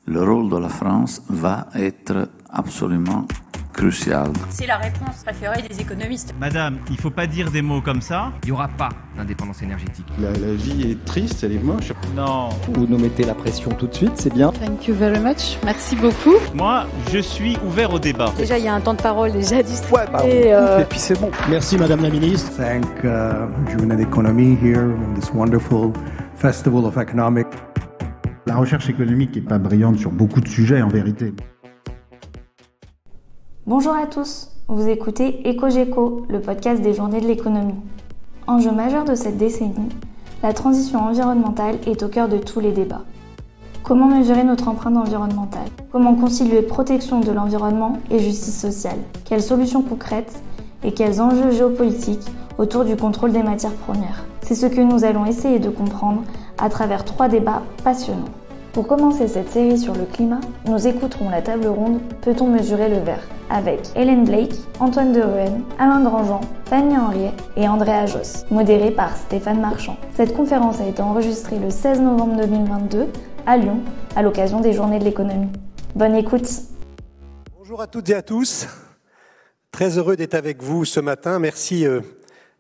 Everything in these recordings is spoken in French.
le rôle de la France va être absolument crucial. C'est la réponse préférée des économistes. Madame, il ne faut pas dire des mots comme ça. Il n'y aura pas d'indépendance énergétique. La vie est triste, elle est moche. Non. Vous nous mettez la pression tout de suite, c'est bien. Thank you very much. Merci beaucoup. Moi, je suis ouvert au débat. Déjà, il y a un temps de parole déjà distribué. Et puis c'est bon. Merci Madame la Ministre. Thank Journée d'économie here in this wonderful festival of economic. La recherche économique n'est pas brillante sur beaucoup de sujets en vérité. Bonjour à tous, vous écoutez EcoGéco, le podcast des journées de l'économie. Enjeu majeur de cette décennie, la transition environnementale est au cœur de tous les débats. Comment mesurer notre empreinte environnementale? Comment concilier protection de l'environnement et justice sociale? Quelles solutions concrètes et quels enjeux géopolitiques autour du contrôle des matières premières? C'est ce que nous allons essayer de comprendre à travers 3 débats passionnants. Pour commencer cette série sur le climat, nous écouterons la table ronde Peut-on mesurer le verre? Avec Hélène Blake, Antoine de Ruhen, Alain Grandjean, Fanny Henriet et Andrea Josse, modérée par Stéphane Marchand. Cette conférence a été enregistrée le 16 novembre 2022 à Lyon, à l'occasion des Journées de l'économie. Bonne écoute. Bonjour à toutes et à tous. Très heureux d'être avec vous ce matin. Merci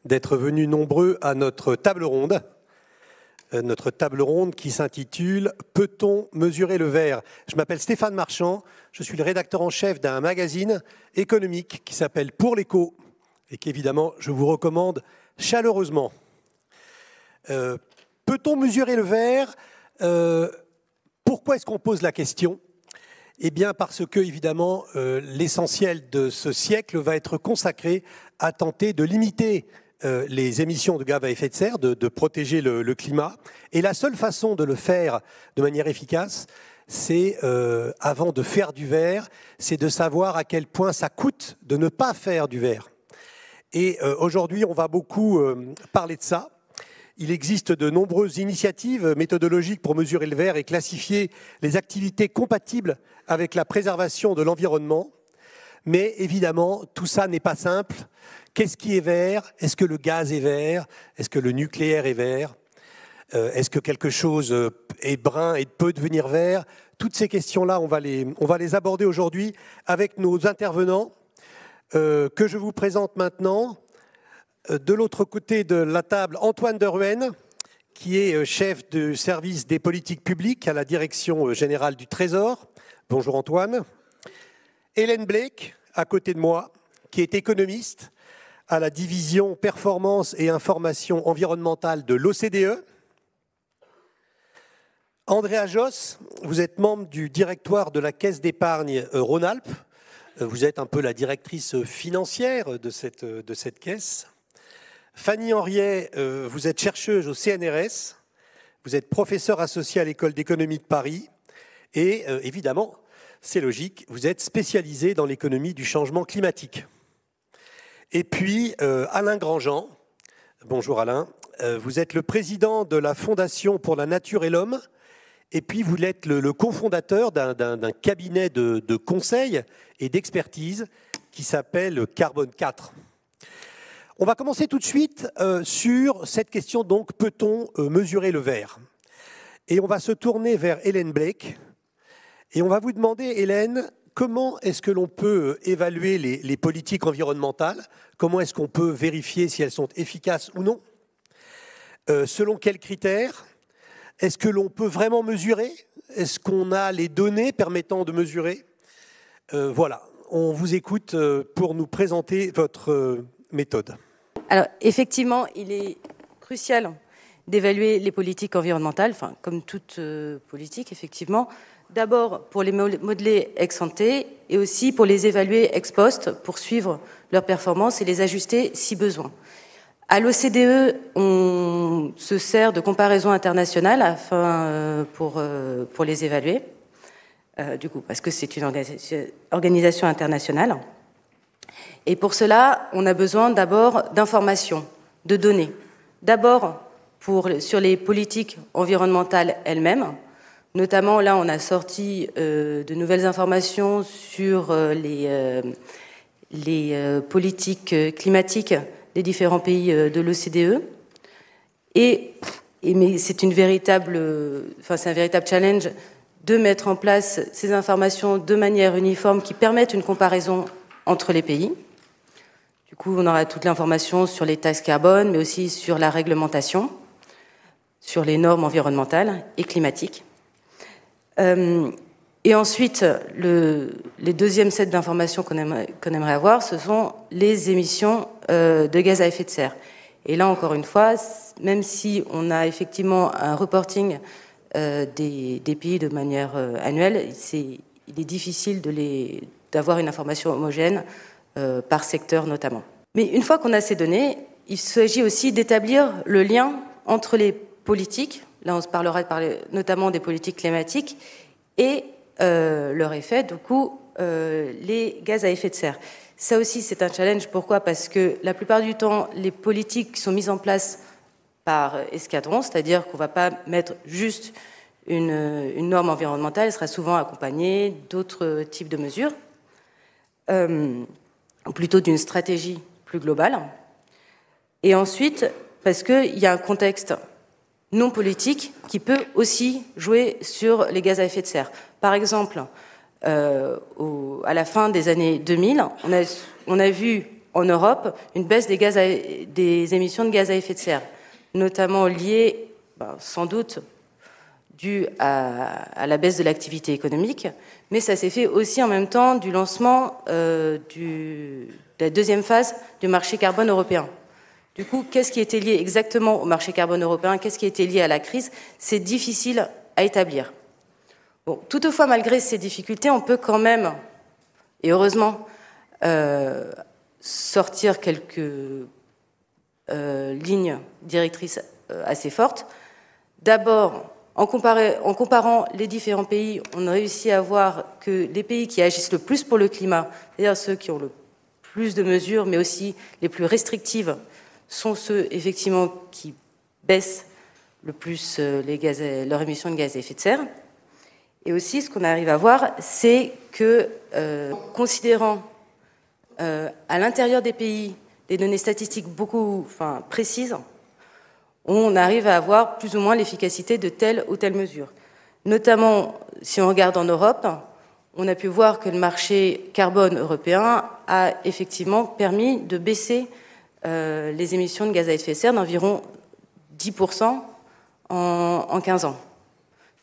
d'être venus nombreux à notre table ronde. Notre table ronde qui s'intitule « Peut-on mesurer le verre ?» Je m'appelle Stéphane Marchand, je suis le rédacteur en chef d'un magazine économique qui s'appelle Pour l'écho et qu'évidemment je vous recommande chaleureusement. Peut-on mesurer le verre? Pourquoi est-ce qu'on pose la question? Eh bien parce que, évidemment, l'essentiel de ce siècle va être consacré à tenter de limiter les émissions de gaz à effet de serre, de protéger le climat. Et la seule façon de le faire de manière efficace, c'est, avant de faire du verre, c'est de savoir à quel point ça coûte de ne pas faire du verre. Et aujourd'hui, on va beaucoup parler de ça. Il existe de nombreuses initiatives méthodologiques pour mesurer le verre et classifier les activités compatibles avec la préservation de l'environnement. Mais évidemment, tout ça n'est pas simple. Qu'est-ce qui est vert? Est-ce que le gaz est vert? Est-ce que le nucléaire est vert? Est-ce que quelque chose est brun et peut devenir vert? Toutes ces questions-là, on va les aborder aujourd'hui avec nos intervenants que je vous présente maintenant. De l'autre côté de la table, Antoine de Ruhen, qui est chef du service des politiques publiques à la Direction générale du Trésor. Bonjour Antoine. Hélène Blake, à côté de moi, qui est économiste à la division performance et information environnementale de l'OCDE. Andrea Josse, vous êtes membre du directoire de la Caisse d'épargne Rhône-Alpes. Vous êtes un peu la directrice financière de cette caisse. Fanny Henriet, vous êtes chercheuse au CNRS. Vous êtes professeure associée à l'École d'économie de Paris. Et évidemment, c'est logique, vous êtes spécialisée dans l'économie du changement climatique. Et puis, Alain Grandjean, bonjour Alain, vous êtes le président de la Fondation pour la Nature et l'Homme, et puis vous êtes le cofondateur d'un cabinet de conseil et d'expertise qui s'appelle Carbone 4. On va commencer tout de suite sur cette question, donc, peut-on mesurer le verre? Et on va se tourner vers Hélène Blake, et on va vous demander, Hélène, comment est-ce que l'on peut évaluer les politiques environnementales? Comment est-ce qu'on peut vérifier si elles sont efficaces ou non? Selon quels critères? Est-ce que l'on peut vraiment mesurer? Est-ce qu'on a les données permettant de mesurer? Voilà, on vous écoute pour nous présenter votre méthode. Alors, effectivement, il est crucial d'évaluer les politiques environnementales, enfin, comme toute politique, effectivement. D'abord pour les modeler ex ante et aussi pour les évaluer ex post, pour suivre leurs performances et les ajuster si besoin. À l'OCDE, on se sert de comparaisons internationales pour les évaluer, du coup, parce que c'est une organisation internationale. Et pour cela, on a besoin d'abord d'informations, de données. D'abord sur les politiques environnementales elles-mêmes. Notamment, là, on a sorti de nouvelles informations sur les politiques climatiques des différents pays de l'OCDE. Mais c'est un véritable challenge de mettre en place ces informations de manière uniforme qui permettent une comparaison entre les pays. Du coup, on aura toute l'information sur les taxes carbone, mais aussi sur la réglementation, sur les normes environnementales et climatiques. Et ensuite, les deuxièmes sets d'informations qu'on aimerait avoir, ce sont les émissions de gaz à effet de serre. Et là, encore une fois, même si on a effectivement un reporting des pays de manière annuelle, il est difficile d'avoir une information homogène par secteur notamment. Mais une fois qu'on a ces données, il s'agit aussi d'établir le lien entre les politiques, là on se parlera notamment des politiques climatiques, et leur effet, du coup, les gaz à effet de serre. Ça aussi, c'est un challenge. Pourquoi ? Parce que la plupart du temps, les politiques sont mises en place par escadron, c'est-à-dire qu'on ne va pas mettre juste une norme environnementale, elle sera souvent accompagnée d'autres types de mesures, plutôt d'une stratégie plus globale. Et ensuite, parce qu'il y a un contexte non politique qui peut aussi jouer sur les gaz à effet de serre. Par exemple, à la fin des années 2000, on a vu en Europe une baisse des émissions de gaz à effet de serre, notamment liée, sans doute, due à la baisse de l'activité économique, mais ça s'est fait aussi en même temps du lancement de la deuxième phase du marché carbone européen. Du coup, qu'est-ce qui était lié exactement au marché carbone européen? Qu'est-ce qui était lié à la crise? C'est difficile à établir. Bon, toutefois, malgré ces difficultés, on peut quand même, et heureusement, sortir quelques lignes directrices assez fortes. D'abord, en comparant les différents pays, on a réussi à voir que les pays qui agissent le plus pour le climat, c'est-à-dire ceux qui ont le plus de mesures, mais aussi les plus restrictives, sont ceux, effectivement, qui baissent le plus leur émission de gaz à effet de serre. Et aussi, ce qu'on arrive à voir, c'est que, considérant à l'intérieur des pays des données statistiques précises, on arrive à avoir plus ou moins l'efficacité de telle ou telle mesure. Notamment, si on regarde en Europe, on a pu voir que le marché carbone européen a effectivement permis de baisser les émissions de gaz à effet de serre d'environ 10% en 15 ans.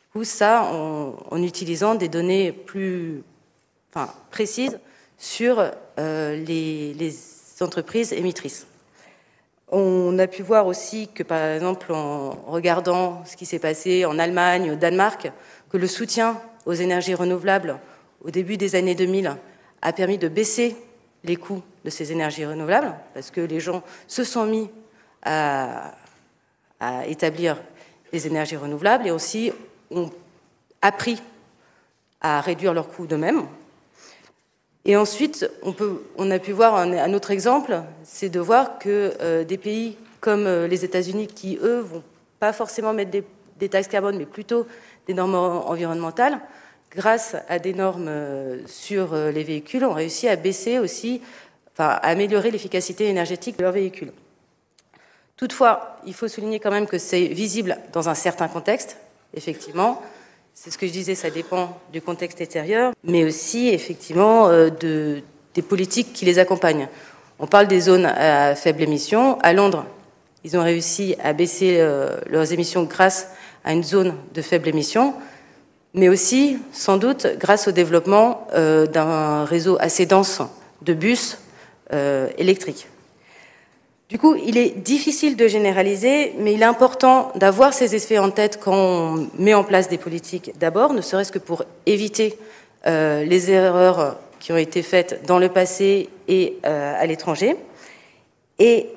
Du coup, ça, en utilisant des données plus précises sur les entreprises émettrices. On a pu voir aussi que, par exemple, en regardant ce qui s'est passé en Allemagne, au Danemark, que le soutien aux énergies renouvelables au début des années 2000 a permis de baisser les coûts de ces énergies renouvelables, parce que les gens se sont mis à établir les énergies renouvelables et aussi ont appris à réduire leurs coûts d'eux-mêmes. Et ensuite, on a pu voir un autre exemple, c'est de voir que des pays comme les États-Unis, qui, eux, vont pas forcément mettre des taxes carbone, mais plutôt des normes environnementales, grâce à des normes sur les véhicules, ont réussi à baisser aussi, à améliorer l'efficacité énergétique de leurs véhicules. Toutefois, il faut souligner quand même que c'est visible dans un certain contexte, effectivement. C'est ce que je disais, ça dépend du contexte extérieur, mais aussi, effectivement, des politiques qui les accompagnent. On parle des zones à faible émission. À Londres, ils ont réussi à baisser leurs émissions grâce à une zone de faible émission, mais aussi, sans doute, grâce au développement d'un réseau assez dense de bus électriques. Du coup, il est difficile de généraliser, mais il est important d'avoir ces effets en tête quand on met en place des politiques d'abord, ne serait-ce que pour éviter les erreurs qui ont été faites dans le passé et à l'étranger. Et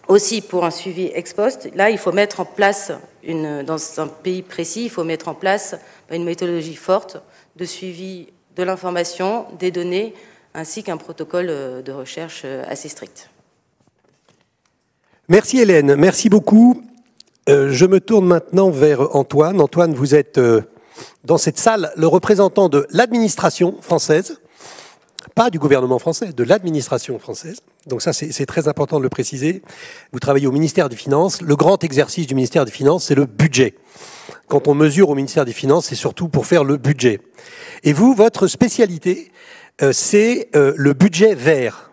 aussi pour un suivi ex post, là, il faut mettre en place, dans un pays précis, il faut mettre en place une méthodologie forte de suivi de l'information, des données, ainsi qu'un protocole de recherche assez strict. Merci Hélène, merci beaucoup. Je me tourne maintenant vers Antoine. Antoine, vous êtes dans cette salle le représentant de l'administration française, pas du gouvernement français, de l'administration française. Donc ça, c'est très important de le préciser. Vous travaillez au ministère des Finances. Le grand exercice du ministère des Finances, c'est le budget. quand on mesure au ministère des Finances, c'est surtout pour faire le budget. Et vous, votre spécialité, c'est le budget vert.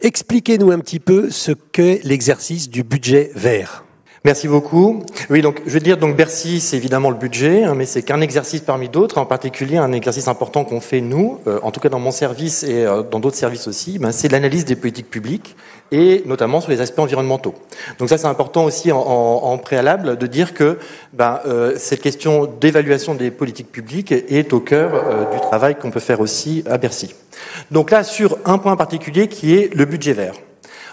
Expliquez-nous un petit peu ce qu'est l'exercice du budget vert. Merci beaucoup. Oui, donc je veux dire, donc Bercy, c'est évidemment le budget, mais c'est qu'un exercice parmi d'autres, en particulier un exercice important qu'on fait nous, en tout cas dans mon service et dans d'autres services aussi, c'est l'analyse des politiques publiques et notamment sur les aspects environnementaux. Donc ça, c'est important aussi en préalable de dire que cette question d'évaluation des politiques publiques est au cœur du travail qu'on peut faire aussi à Bercy. Donc là, sur un point particulier qui est le budget vert.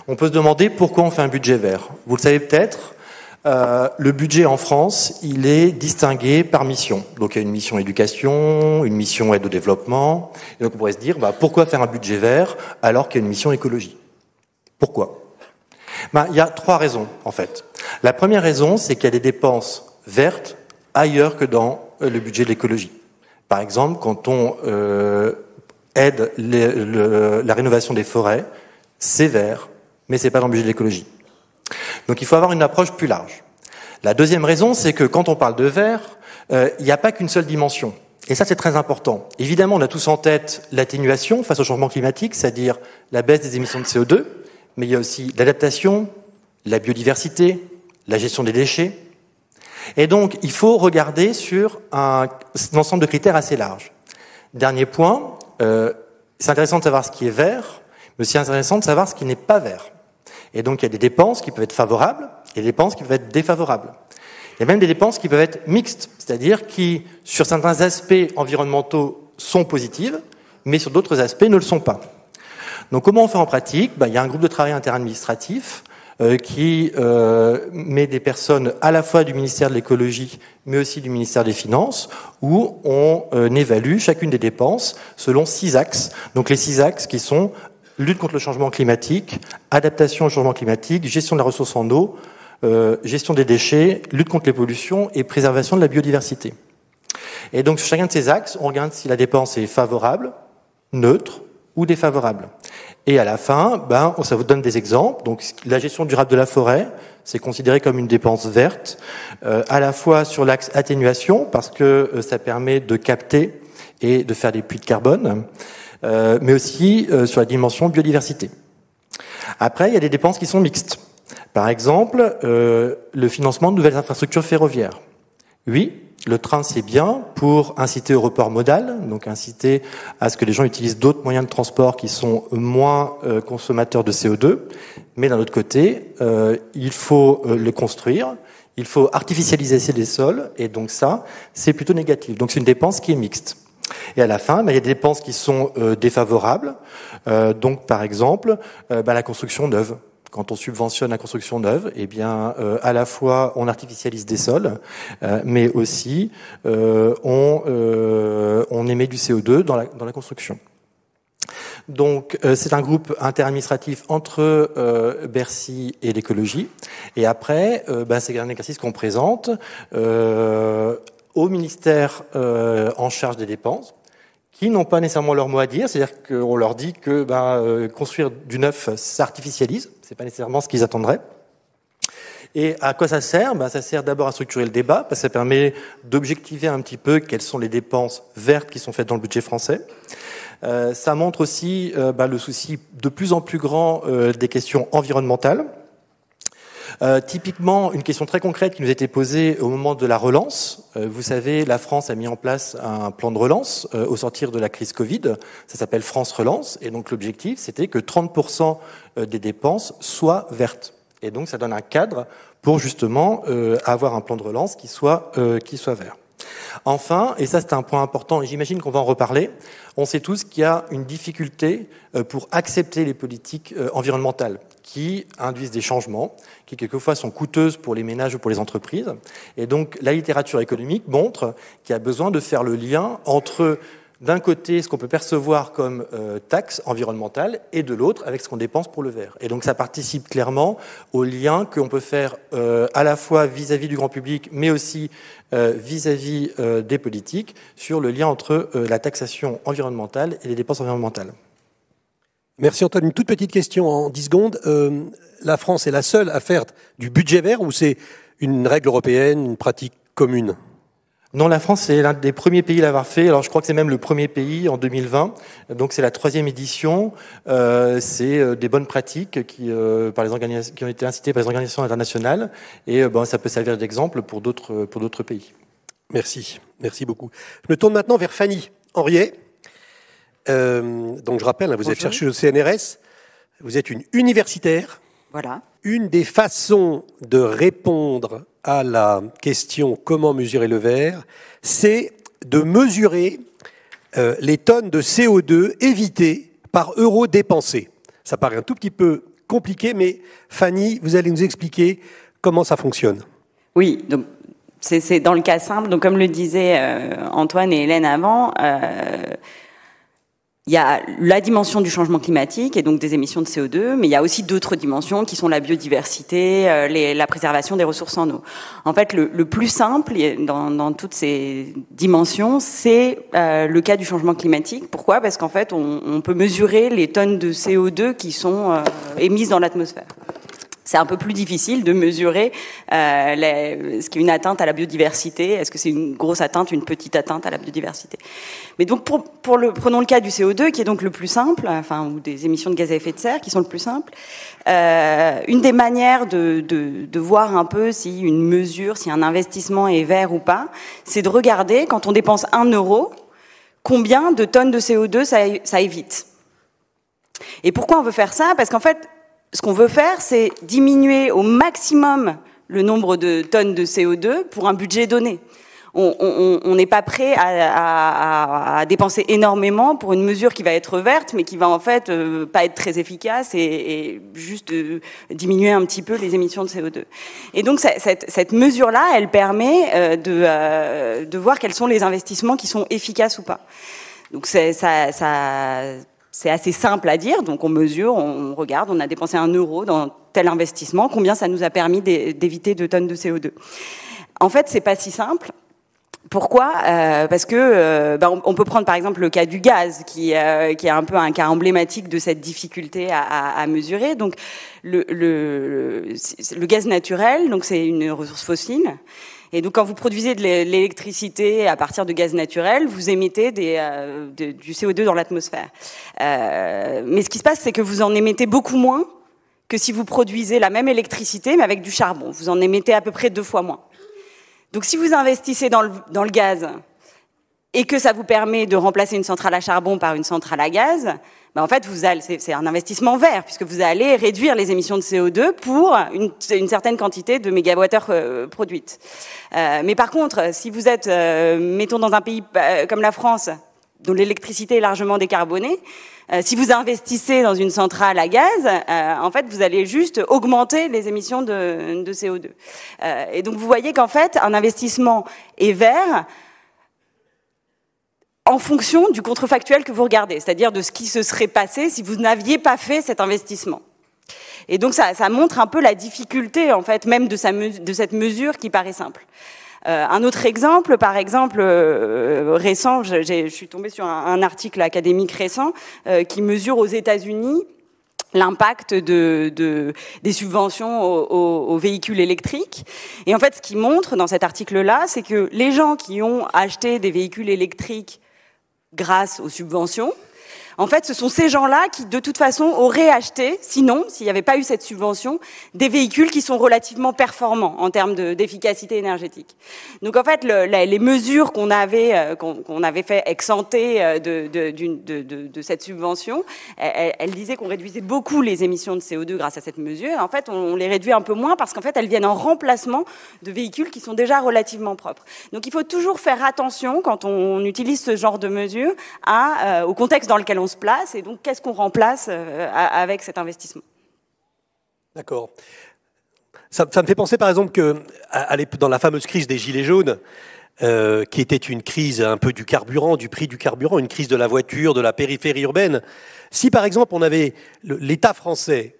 On peut se demander pourquoi on fait un budget vert. Vous le savez peut-être. Le budget en France, il est distingué par mission. Donc il y a une mission éducation, une mission aide au développement. Et donc on pourrait se dire, pourquoi faire un budget vert alors qu'il y a une mission écologie? Pourquoi? Il y a 3 raisons en fait. La première raison, c'est qu'il y a des dépenses vertes ailleurs que dans le budget de l'écologie. Par exemple, quand on aide la rénovation des forêts, c'est vert, mais c'est pas dans le budget de l'écologie. Donc il faut avoir une approche plus large. La deuxième raison, c'est que quand on parle de vert, il n'y a pas qu'une seule dimension. Et ça, c'est très important. Évidemment, on a tous en tête l'atténuation face au changement climatique, c'est-à-dire la baisse des émissions de CO2, mais il y a aussi l'adaptation, la biodiversité, la gestion des déchets. Et donc, il faut regarder sur un ensemble de critères assez large. Dernier point, c'est intéressant de savoir ce qui est vert, mais aussi intéressant de savoir ce qui n'est pas vert. Et donc, il y a des dépenses qui peuvent être favorables et des dépenses qui peuvent être défavorables. Il y a même des dépenses qui peuvent être mixtes, c'est-à-dire qui, sur certains aspects environnementaux, sont positives, mais sur d'autres aspects ne le sont pas. Donc, comment on fait en pratique? Il y a un groupe de travail interadministratif qui met des personnes à la fois du ministère de l'écologie, mais aussi du ministère des Finances, où on évalue chacune des dépenses selon 6 axes. Donc, les 6 axes qui sont lutte contre le changement climatique, adaptation au changement climatique, gestion de la ressource en eau, gestion des déchets, lutte contre les pollutions et préservation de la biodiversité. Et donc sur chacun de ces axes, on regarde si la dépense est favorable, neutre ou défavorable. Et à la fin, ça vous donne des exemples. Donc la gestion durable de la forêt, c'est considéré comme une dépense verte, à la fois sur l'axe atténuation, parce que ça permet de capter et de faire des puits de carbone, mais aussi sur la dimension biodiversité. Après, il y a des dépenses qui sont mixtes. Par exemple, le financement de nouvelles infrastructures ferroviaires. Oui, le train, c'est bien pour inciter au report modal, donc inciter à ce que les gens utilisent d'autres moyens de transport qui sont moins consommateurs de CO2. Mais d'un autre côté, il faut le construire, il faut artificialiser les sols, et donc ça, c'est plutôt négatif. Donc c'est une dépense qui est mixte. Et à la fin, il y a des dépenses qui sont défavorables. Donc, par exemple, la construction neuve. Quand on subventionne la construction neuve, à la fois on artificialise des sols, mais aussi on émet du CO2 dans la construction. Donc, c'est un groupe interadministratif entre Bercy et l'écologie. Et après, c'est un exercice qu'on présente au ministère en charge des dépenses, qui n'ont pas nécessairement leur mot à dire, c'est-à-dire qu'on leur dit que construire du neuf, ça artificialise, c'est pas nécessairement ce qu'ils attendraient. Et à quoi ça sert? Ça sert d'abord à structurer le débat, parce que ça permet d'objectiver un petit peu quelles sont les dépenses vertes qui sont faites dans le budget français. Ça montre aussi le souci de plus en plus grand des questions environnementales. Typiquement, une question très concrète qui nous a été posée au moment de la relance. Vous savez, la France a mis en place un plan de relance au sortir de la crise Covid. Ça s'appelle France Relance. Et donc l'objectif, c'était que 30% des dépenses soient vertes. Et donc ça donne un cadre pour justement avoir un plan de relance qui soit vert. Enfin, et ça c'est un point important, et j'imagine qu'on va en reparler, on sait tous qu'il y a une difficulté pour accepter les politiques environnementales qui induisent des changements, qui quelquefois sont coûteuses pour les ménages ou pour les entreprises. Et donc la littérature économique montre qu'il y a besoin de faire le lien entre, d'un côté, ce qu'on peut percevoir comme taxe environnementale, et de l'autre, avec ce qu'on dépense pour le vert. Et donc ça participe clairement au lien qu'on peut faire à la fois vis-à-vis du grand public, mais aussi vis-à-vis des politiques, sur le lien entre la taxation environnementale et les dépenses environnementales. Merci Antoine. Une toute petite question en 10 secondes. La France est la seule à faire du budget vert, ou c'est une règle européenne, une pratique commune. Non, la France est l'un des premiers pays à l'avoir fait. Alors, je crois que c'est même le premier pays en 2020. Donc, c'est la 3e édition. C'est des bonnes pratiques qui ont été incitées par les organisations internationales. Et ça peut servir d'exemple pour d'autres pays. Merci beaucoup. Je me tourne maintenant vers Fanny Henriet. Donc, je rappelle, vous êtes chercheuse au CNRS. Vous êtes une universitaire. Voilà. Une des façons de répondre à la question « Comment mesurer le verre ?», c'est de mesurer les tonnes de CO2 évitées par euro dépensé. Ça paraît un tout petit peu compliqué, mais Fanny, vous allez nous expliquer comment ça fonctionne. Oui, donc c'est dans le cas simple. Donc comme le disaient Antoine et Hélène avant, il y a la dimension du changement climatique et donc des émissions de CO2, mais il y a aussi d'autres dimensions qui sont la biodiversité, la préservation des ressources en eau. En fait, le plus simple dans toutes ces dimensions, c'est le cas du changement climatique. Pourquoi ? Parce qu'en fait, on peut mesurer les tonnes de CO2 qui sont émises dans l'atmosphère. C'est un peu plus difficile de mesurer ce qui est une atteinte à la biodiversité. Est-ce que c'est une grosse atteinte, une petite atteinte à la biodiversité ? Mais donc, prenons le cas du CO2, qui est donc le plus simple, ou des émissions de gaz à effet de serre, qui sont le plus simples. Une des manières de voir un peu si une mesure, si un investissement est vert ou pas, c'est de regarder, quand on dépense 1 euro, combien de tonnes de CO2 ça évite. Et pourquoi on veut faire ça ? Parce qu'en fait, ce qu'on veut faire, c'est diminuer au maximum le nombre de tonnes de CO2 pour un budget donné. On n'est pas prêt à dépenser énormément pour une mesure qui va être verte, mais qui va en fait pas être très efficace et juste diminuer un petit peu les émissions de CO2. Et donc cette mesure-là, elle permet de voir quels sont les investissements qui sont efficaces ou pas. Donc c'est assez simple à dire, donc on mesure, on regarde, on a dépensé 1 euro dans tel investissement, combien ça nous a permis d'éviter 2 tonnes de CO2. En fait, c'est pas si simple. Pourquoi ? Parce que on peut prendre par exemple le cas du gaz, qui est un peu un cas emblématique de cette difficulté à mesurer. Donc le gaz naturel, donc c'est une ressource fossile. Et donc, quand vous produisez de l'électricité à partir de gaz naturel, vous émettez du CO2 dans l'atmosphère. Mais ce qui se passe, c'est que vous en émettez beaucoup moins que si vous produisez la même électricité, mais avec du charbon. Vous en émettez à peu près 2 fois moins. Donc, si vous investissez dans le gaz et que ça vous permet de remplacer une centrale à charbon par une centrale à gaz, en fait, c'est un investissement vert, puisque vous allez réduire les émissions de CO2 pour une certaine quantité de mégawattheures produites. Mais par contre, si vous êtes, mettons, dans un pays comme la France, dont l'électricité est largement décarbonée, si vous investissez dans une centrale à gaz, en fait, vous allez juste augmenter les émissions de CO2. Et donc, vous voyez qu'en fait, un investissement est vert en fonction du contrefactuel que vous regardez, c'est-à-dire de ce qui se serait passé si vous n'aviez pas fait cet investissement. Et donc ça montre un peu la difficulté en fait même de cette mesure qui paraît simple. Un autre exemple, par exemple récent, je suis tombée sur un article académique récent qui mesure aux États-Unis l'impact des subventions aux véhicules électriques. Et en fait, ce qu'il montre dans cet article-là, c'est que les gens qui ont acheté des véhicules électriques grâce aux subventions, en fait, ce sont ces gens-là qui, de toute façon, auraient acheté, sinon, s'il n'y avait pas eu cette subvention, des véhicules qui sont relativement performants en termes d'efficacité énergétique. Donc, en fait, les mesures qu'on avait fait ex-ante de cette subvention, elles disaient qu'on réduisait beaucoup les émissions de CO2 grâce à cette mesure. En fait, on les réduit un peu moins parce qu'en fait, elles viennent en remplacement de véhicules qui sont déjà relativement propres. Donc, il faut toujours faire attention quand on utilise ce genre de mesures au contexte dans lequel on se place et donc qu'est-ce qu'on remplace avec cet investissement. D'accord. Ça me fait penser par exemple que dans la fameuse crise des Gilets jaunes, qui était une crise un peu du carburant, du prix du carburant, une crise de la voiture, de la périphérie urbaine, si par exemple on avait l'État français,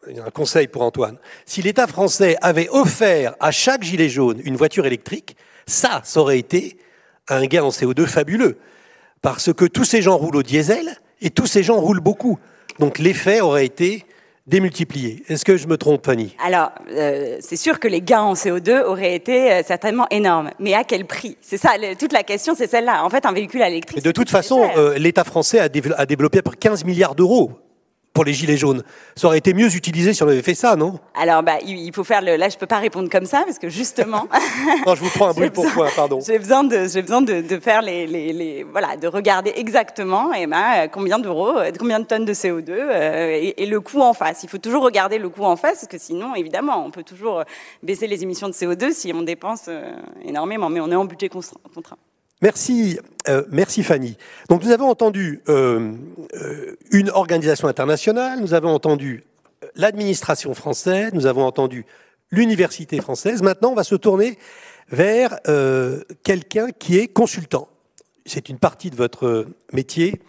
un conseil pour Antoine, si l'État français avait offert à chaque gilet jaune une voiture électrique, ça aurait été un gain en CO2 fabuleux. Parce que tous ces gens roulent au diesel et tous ces gens roulent beaucoup. Donc l'effet aurait été démultiplié. Est-ce que je me trompe, Fanny? Alors, c'est sûr que les gains en CO2 auraient été certainement énormes. Mais à quel prix? C'est ça, toute la question, c'est celle-là. En fait, un véhicule électrique... Et de toute façon, l'État français a développé pour 15 milliards d'euros pour les gilets jaunes. Ça aurait été mieux utilisé si on avait fait ça, non? Alors, il faut faire là, je peux pas répondre comme ça, parce que justement... Non, je vous prends un bruit pour point, pardon. J'ai besoin de faire voilà, de regarder exactement, combien d'euros, combien de tonnes de CO2, et le coût en face. Il faut toujours regarder le coût en face, parce que sinon, évidemment, on peut toujours baisser les émissions de CO2 si on dépense énormément, mais on est en budget contraint. Merci Fanny. Donc nous avons entendu une organisation internationale, nous avons entendu l'administration française, nous avons entendu l'université française. Maintenant, on va se tourner vers quelqu'un qui est consultant. C'est une partie de votre métier,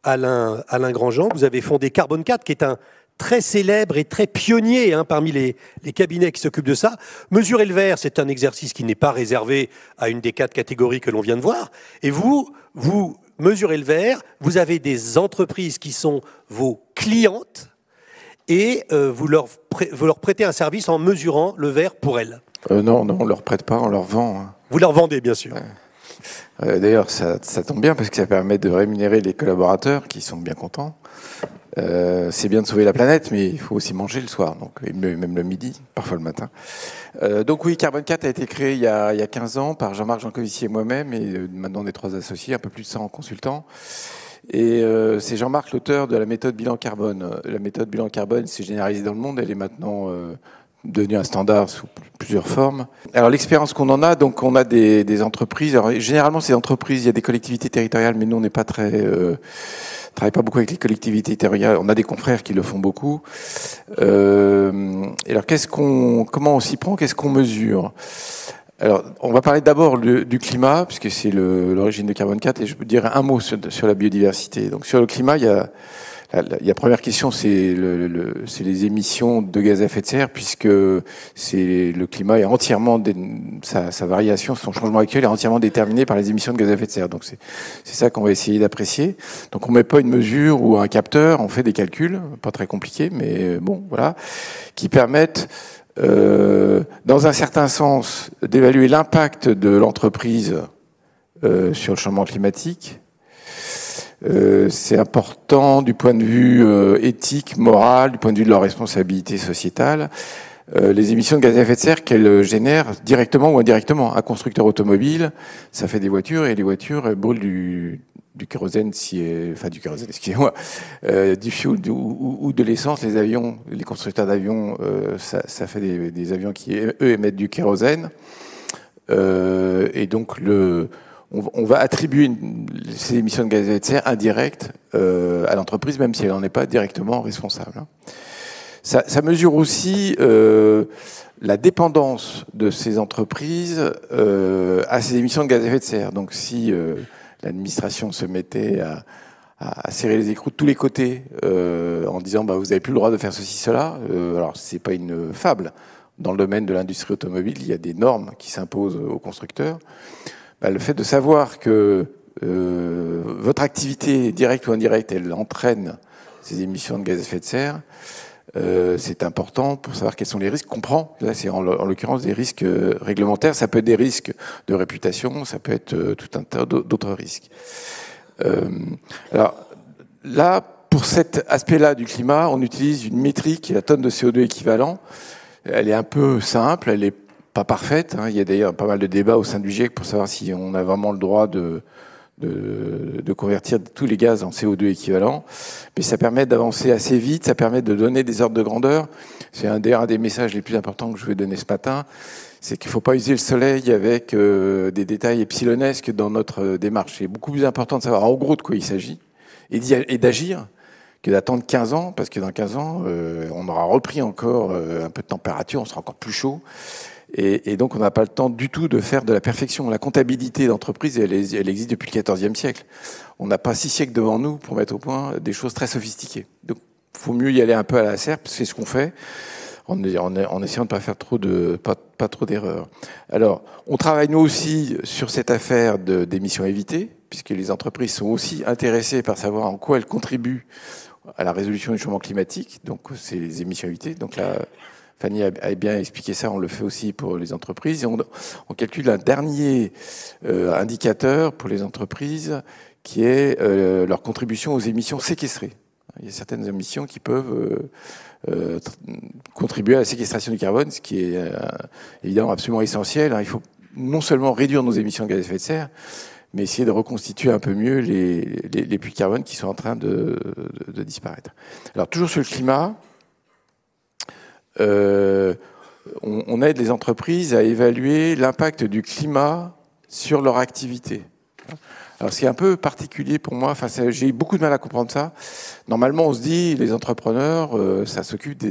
Alain Grandjean. Vous avez fondé Carbone 4, qui est un très célèbre et très pionnier parmi les cabinets qui s'occupent de ça. Mesurer le verre, c'est un exercice qui n'est pas réservé à une des 4 catégories que l'on vient de voir. Et vous mesurez le verre, vous avez des entreprises qui sont vos clientes et vous leur prêtez un service en mesurant le verre pour elles. Non, on ne leur prête pas, on leur vend. Vous leur vendez, bien sûr. Ouais. D'ailleurs, ça tombe bien parce que ça permet de rémunérer les collaborateurs qui sont bien contents. C'est bien de sauver la planète, mais il faut aussi manger le soir, donc même le midi, parfois le matin. Donc oui, Carbone 4 a été créé il y a 15 ans par Jean-Marc Jancovici et moi-même, et maintenant on est 3 associés, un peu plus de 100 consultants. Et c'est Jean-Marc l'auteur de la méthode bilan carbone. La méthode bilan carbone s'est généralisée dans le monde, elle est maintenant devenue un standard sous plusieurs formes. Alors l'expérience qu'on en a, donc on a des entreprises. Alors, généralement ces entreprises, il y a des collectivités territoriales, mais nous on n'est pas travaille pas beaucoup avec les collectivités territoriales. On a des confrères qui le font beaucoup. Et alors comment on s'y prend? Qu'est-ce qu'on mesure? Alors, on va parler d'abord du climat, puisque c'est l'origine de Carbone 4, et je peux dire un mot sur la biodiversité. Donc, sur le climat, il y a la première question, c'est les émissions de gaz à effet de serre, puisque le climat est entièrement, sa variation, son changement actuel est entièrement déterminé par les émissions de gaz à effet de serre. Donc c'est ça qu'on va essayer d'apprécier. Donc on met pas une mesure ou un capteur, on fait des calculs, pas très compliqués, mais bon, voilà, qui permettent dans un certain sens d'évaluer l'impact de l'entreprise sur le changement climatique. C'est important du point de vue éthique, moral, du point de vue de leur responsabilité sociétale. Les émissions de gaz à effet de serre qu'elles génèrent directement ou indirectement. Un constructeur automobile, ça fait des voitures et les voitures elles brûlent du kérosène, du kérosène, excusez-moi, du fuel ou de l'essence. Les avions, les constructeurs d'avions, ça fait des avions qui eux émettent du kérosène. Et donc on va attribuer ces émissions de gaz à effet de serre indirectes à l'entreprise, même si elle n'en est pas directement responsable. Ça mesure aussi la dépendance de ces entreprises à ces émissions de gaz à effet de serre. Donc si l'administration se mettait à serrer les écrous de tous les côtés en disant vous n'avez plus le droit de faire ceci, cela, alors c'est pas une fable. Dans le domaine de l'industrie automobile, il y a des normes qui s'imposent aux constructeurs. Le fait de savoir que votre activité, directe ou indirecte, elle entraîne ces émissions de gaz à effet de serre, c'est important pour savoir quels sont les risques qu'on prend. Là, c'est en l'occurrence des risques réglementaires. Ça peut être des risques de réputation, ça peut être tout un tas d'autres risques. Alors là, pour cet aspect-là du climat, on utilise une métrique qui est la tonne de CO2 équivalent. Elle est un peu simple, elle est pas parfaite. Il y a d'ailleurs pas mal de débats au sein du GIEC pour savoir si on a vraiment le droit de convertir tous les gaz en CO2 équivalent. Mais ça permet d'avancer assez vite, ça permet de donner des ordres de grandeur. C'est un des messages les plus importants que je vais donner ce matin. C'est qu'il ne faut pas user le soleil avec des détails epsilonesques dans notre démarche. C'est beaucoup plus important de savoir en gros de quoi il s'agit et d'agir que d'attendre 15 ans, parce que dans 15 ans, on aura repris encore un peu de température, on sera encore plus chaud. Et donc, on n'a pas le temps du tout de faire de la perfection. La comptabilité d'entreprise, elle existe depuis le XIVe siècle. On n'a pas 6 siècles devant nous pour mettre au point des choses très sophistiquées. Donc, il faut mieux y aller un peu à la serpe, c'est ce qu'on fait, en essayant de ne pas faire pas trop d'erreurs. Alors, on travaille nous aussi sur cette affaire d'émissions évitées, puisque les entreprises sont aussi intéressées par savoir en quoi elles contribuent à la résolution du changement climatique, donc c'est les émissions évitées. Donc là, Fanny a bien expliqué ça, on le fait aussi pour les entreprises. Et on calcule un dernier indicateur pour les entreprises qui est leur contribution aux émissions séquestrées. Il y a certaines émissions qui peuvent contribuer à la séquestration du carbone, ce qui est évidemment absolument essentiel. Il faut non seulement réduire nos émissions de gaz à effet de serre, mais essayer de reconstituer un peu mieux les puits de carbone qui sont en train de disparaître. Alors, toujours sur le climat, on aide les entreprises à évaluer l'impact du climat sur leur activité. Alors, c'est un peu particulier pour moi. Enfin, j'ai eu beaucoup de mal à comprendre ça. Normalement, on se dit, les entrepreneurs, ça s'occupe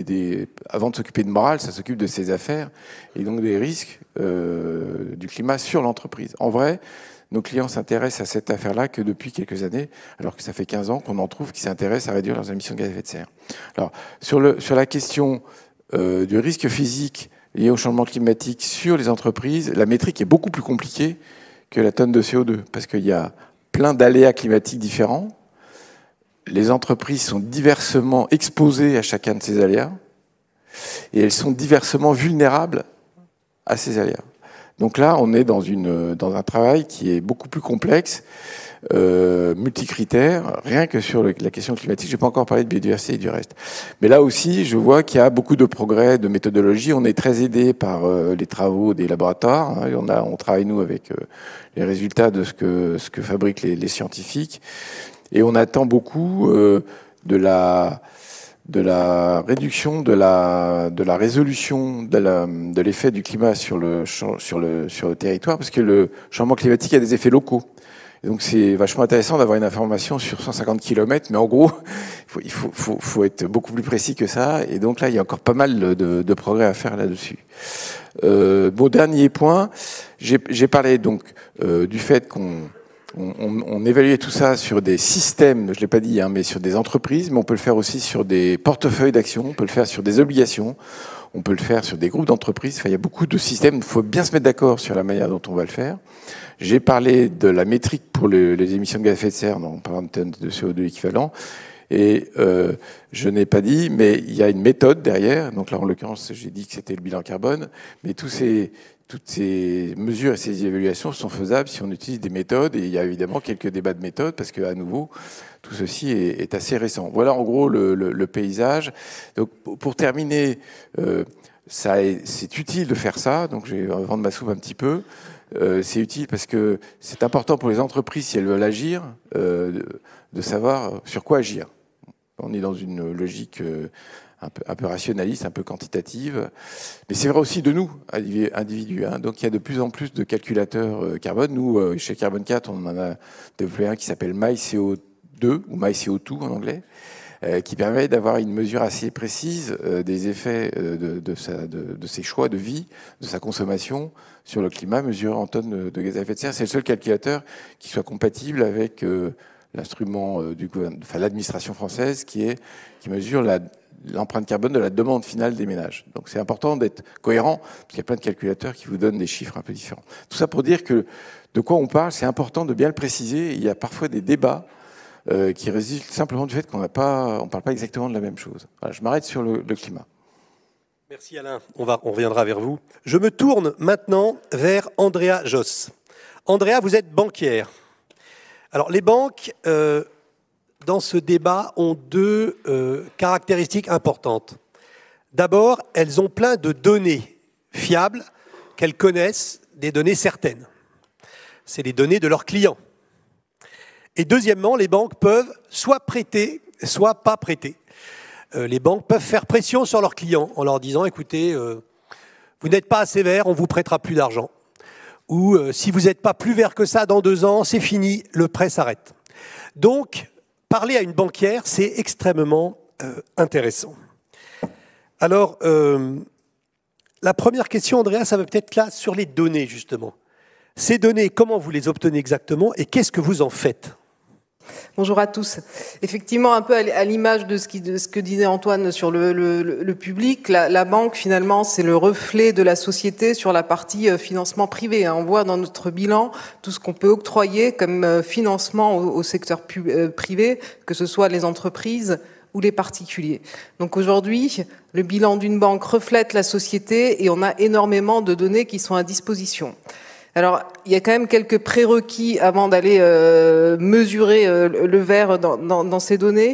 avant de s'occuper de morale, ça s'occupe de ses affaires et donc des risques du climat sur l'entreprise. En vrai, nos clients s'intéressent à cette affaire-là que depuis quelques années, alors que ça fait 15 ans qu'on en trouve qui s'intéressent à réduire leurs émissions de gaz à effet de serre. Alors, sur la question du risque physique lié au changement climatique sur les entreprises, la métrique est beaucoup plus compliquée que la tonne de CO2, parce qu'il y a plein d'aléas climatiques différents. Les entreprises sont diversement exposées à chacun de ces aléas, et elles sont diversement vulnérables à ces aléas. Donc là, on est dans un travail qui est beaucoup plus complexe, multicritère, rien que sur la question climatique. Je n'ai pas encore parlé de biodiversité et du reste. Mais là aussi, je vois qu'il y a beaucoup de progrès de méthodologie. On est très aidé par les travaux des laboratoires. On travaille, nous, avec les résultats de ce que fabriquent les scientifiques. Et on attend beaucoup de la réduction, de la résolution de l'effet du climat sur le territoire, parce que le changement climatique a des effets locaux. Et donc c'est vachement intéressant d'avoir une information sur 150 km, mais en gros, il faut être beaucoup plus précis que ça. Et donc là, il y a encore pas mal de progrès à faire là-dessus. Bon, dernier point, j'ai parlé donc du fait qu'on évaluait tout ça sur des systèmes, je l'ai pas dit, mais sur des entreprises, mais on peut le faire aussi sur des portefeuilles d'actions, on peut le faire sur des obligations, on peut le faire sur des groupes d'entreprises. Enfin, il y a beaucoup de systèmes, il faut bien se mettre d'accord sur la manière dont on va le faire. J'ai parlé de la métrique pour les émissions de gaz à effet de serre, en parlant de tonnes de CO2 équivalent. Et je n'ai pas dit, mais il y a une méthode derrière. Donc là, en l'occurrence, j'ai dit que c'était le bilan carbone. Mais toutes ces mesures et ces évaluations sont faisables si on utilise des méthodes. Et il y a évidemment quelques débats de méthodes parce qu'à nouveau, tout ceci est assez récent. Voilà en gros le paysage. Donc pour terminer, c'est utile de faire ça. Donc je vais vendre ma soupe un petit peu. C'est utile parce que c'est important pour les entreprises, si elles veulent agir, de savoir sur quoi agir. On est dans une logique un peu rationaliste, un peu quantitative. Mais c'est vrai aussi de nous, individus. Donc il y a de plus en plus de calculateurs carbone. Nous, chez Carbone 4, on en a développé un qui s'appelle MyCO2, ou MyCO2 en anglais, qui permet d'avoir une mesure assez précise des effets de ses choix de vie, de sa consommation sur le climat, mesuré en tonnes de gaz à effet de serre. C'est le seul calculateur qui soit compatible avec l'instrument l'administration française qui mesure l'empreinte carbone de la demande finale des ménages. Donc c'est important d'être cohérent, parce qu'il y a plein de calculateurs qui vous donnent des chiffres un peu différents. Tout ça pour dire que de quoi on parle, c'est important de bien le préciser. Il y a parfois des débats qui résultent simplement du fait qu'on ne parle pas exactement de la même chose. Voilà, je m'arrête sur le climat. Merci Alain, on reviendra vers vous. Je me tourne maintenant vers Andrea Josse. Andrea, vous êtes banquière. Alors les banques, dans ce débat, ont deux caractéristiques importantes. D'abord, elles ont plein de données fiables qu'elles connaissent, des données certaines. C'est les données de leurs clients. Et deuxièmement, les banques peuvent soit prêter, soit pas prêter. Les banques peuvent faire pression sur leurs clients en leur disant « Écoutez, vous n'êtes pas assez vert, on ne vous prêtera plus d'argent. » Ou « Si vous n'êtes pas plus vert que ça dans 2 ans, c'est fini, le prêt s'arrête. » Donc, parler à une banquière, c'est extrêmement intéressant. Alors, la première question, Andrea, ça va peut-être là sur les données, justement. Ces données, comment vous les obtenez exactement et qu'est-ce que vous en faites ? Bonjour à tous. Effectivement, un peu à l'image de ce que disait Antoine sur le public, la banque, finalement, c'est le reflet de la société sur la partie financement privé. On voit dans notre bilan tout ce qu'on peut octroyer comme financement au secteur privé, que ce soit les entreprises ou les particuliers. Donc aujourd'hui, le bilan d'une banque reflète la société et on a énormément de données qui sont à disposition. Alors, il y a quand même quelques prérequis avant d'aller mesurer le verre dans ces données.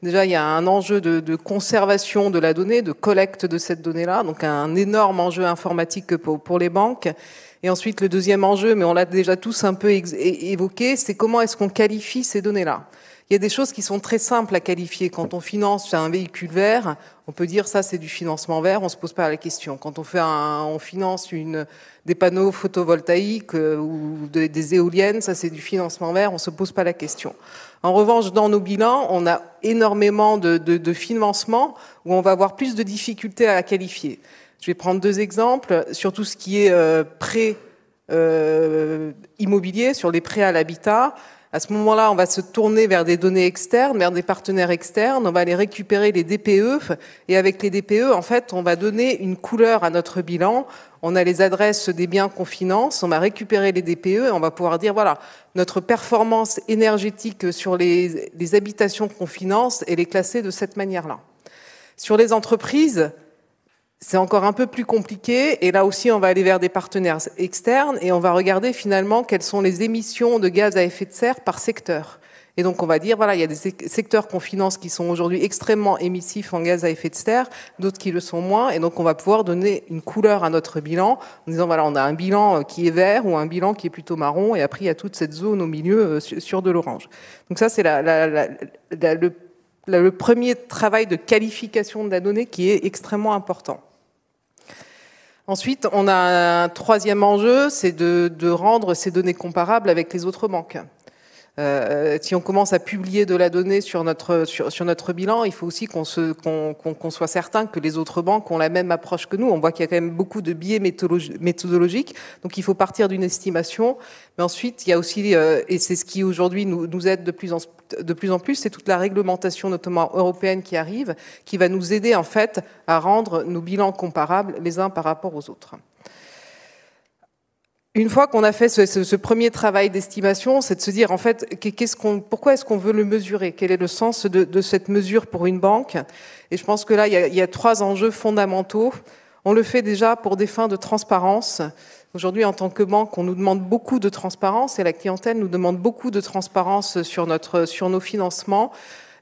Déjà, il y a un enjeu de conservation de la donnée, de collecte de cette donnée-là, donc un énorme enjeu informatique pour les banques. Et ensuite, le deuxième enjeu, mais on l'a déjà tous un peu évoqué, c'est comment est-ce qu'on qualifie ces données-là. Il y a des choses qui sont très simples à qualifier. Quand on finance un véhicule vert, on peut dire ça c'est du financement vert, on se pose pas la question. Quand on finance des panneaux photovoltaïques ou des éoliennes, ça c'est du financement vert, on se pose pas la question. En revanche, dans nos bilans, on a énormément de financements où on va avoir plus de difficultés à la qualifier. Je vais prendre deux exemples sur tout ce qui est prêt immobilier, sur les prêts à l'habitat. À ce moment-là, on va se tourner vers des données externes, vers des partenaires externes, on va aller récupérer les DPE, et avec les DPE, en fait, on va donner une couleur à notre bilan. On a les adresses des biens qu'on finance, on va récupérer les DPE, et on va pouvoir dire, voilà, notre performance énergétique sur les habitations qu'on finance, elle est classée de cette manière-là. Sur les entreprises, c'est encore un peu plus compliqué et là aussi on va aller vers des partenaires externes et on va regarder finalement quelles sont les émissions de gaz à effet de serre par secteur. Et donc on va dire, voilà, il y a des secteurs qu'on finance qui sont aujourd'hui extrêmement émissifs en gaz à effet de serre, d'autres qui le sont moins, et donc on va pouvoir donner une couleur à notre bilan en disant, voilà, on a un bilan qui est vert ou un bilan qui est plutôt marron, et après il y a toute cette zone au milieu sur de l'orange. Donc ça c'est le premier travail de qualification de la donnée qui est extrêmement important. Ensuite, on a un troisième enjeu, c'est de rendre ces données comparables avec les autres banques. Si on commence à publier de la donnée sur notre bilan, il faut aussi qu'on soit certain que les autres banques ont la même approche que nous. On voit qu'il y a quand même beaucoup de biais méthodologiques, donc il faut partir d'une estimation. Mais ensuite, il y a aussi, et c'est ce qui aujourd'hui nous aide de plus en plus, c'est toute la réglementation, notamment européenne, qui arrive, qui va nous aider en fait à rendre nos bilans comparables les uns par rapport aux autres. Une fois qu'on a fait ce premier travail d'estimation, c'est de se dire en fait pourquoi est-ce qu'on veut le mesurer, quel est le sens de cette mesure pour une banque. Et je pense que là il y a trois enjeux fondamentaux. On le fait déjà pour des fins de transparence. Aujourd'hui, en tant que banque, on nous demande beaucoup de transparence et la clientèle nous demande beaucoup de transparence sur nos financements.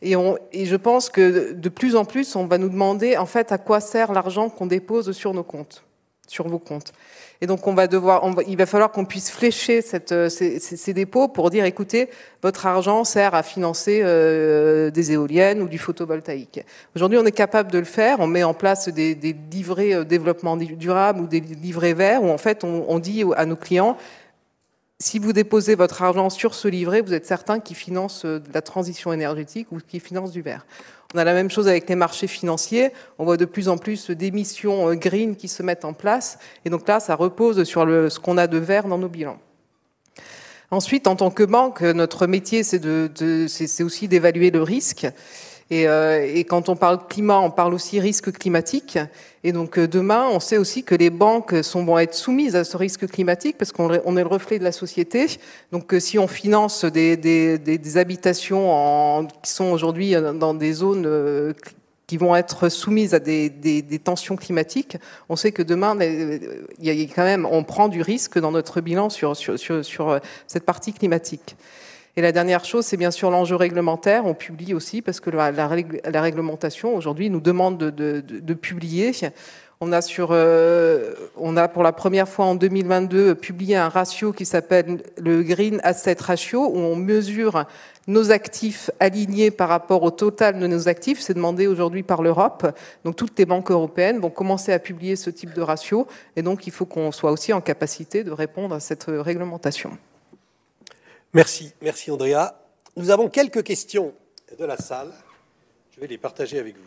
Et je pense que de plus en plus, on va nous demander en fait à quoi sert l'argent qu'on dépose sur nos comptes, sur vos comptes. Et donc il va falloir qu'on puisse flécher ces dépôts pour dire, écoutez, votre argent sert à financer des éoliennes ou du photovoltaïque. Aujourd'hui, on est capable de le faire. On met en place des livrets développement durable ou des livrets verts où en fait on dit à nos clients, si vous déposez votre argent sur ce livret, vous êtes certain qu'il finance la transition énergétique ou qu'il finance du vert. On a la même chose avec les marchés financiers. On voit de plus en plus d'émissions green qui se mettent en place. Et donc là, ça repose sur ce qu'on a de vert dans nos bilans. Ensuite, en tant que banque, notre métier, c'est aussi d'évaluer le risque. Et quand on parle climat, on parle aussi risque climatique. Et donc demain, on sait aussi que les banques vont être soumises à ce risque climatique parce qu'on est le reflet de la société. Donc si on finance des habitations qui sont aujourd'hui dans des zones qui vont être soumises à des tensions climatiques, on sait que demain, on prend du risque dans notre bilan sur cette partie climatique. Et la dernière chose, c'est bien sûr l'enjeu réglementaire. On publie aussi parce que la réglementation aujourd'hui nous demande de publier. On a pour la première fois en 2022 publié un ratio qui s'appelle le Green Asset Ratio, où on mesure nos actifs alignés par rapport au total de nos actifs. C'est demandé aujourd'hui par l'Europe. Donc toutes les banques européennes vont commencer à publier ce type de ratio. Et donc il faut qu'on soit aussi en capacité de répondre à cette réglementation. Merci Andrea. Nous avons quelques questions de la salle. Je vais les partager avec vous.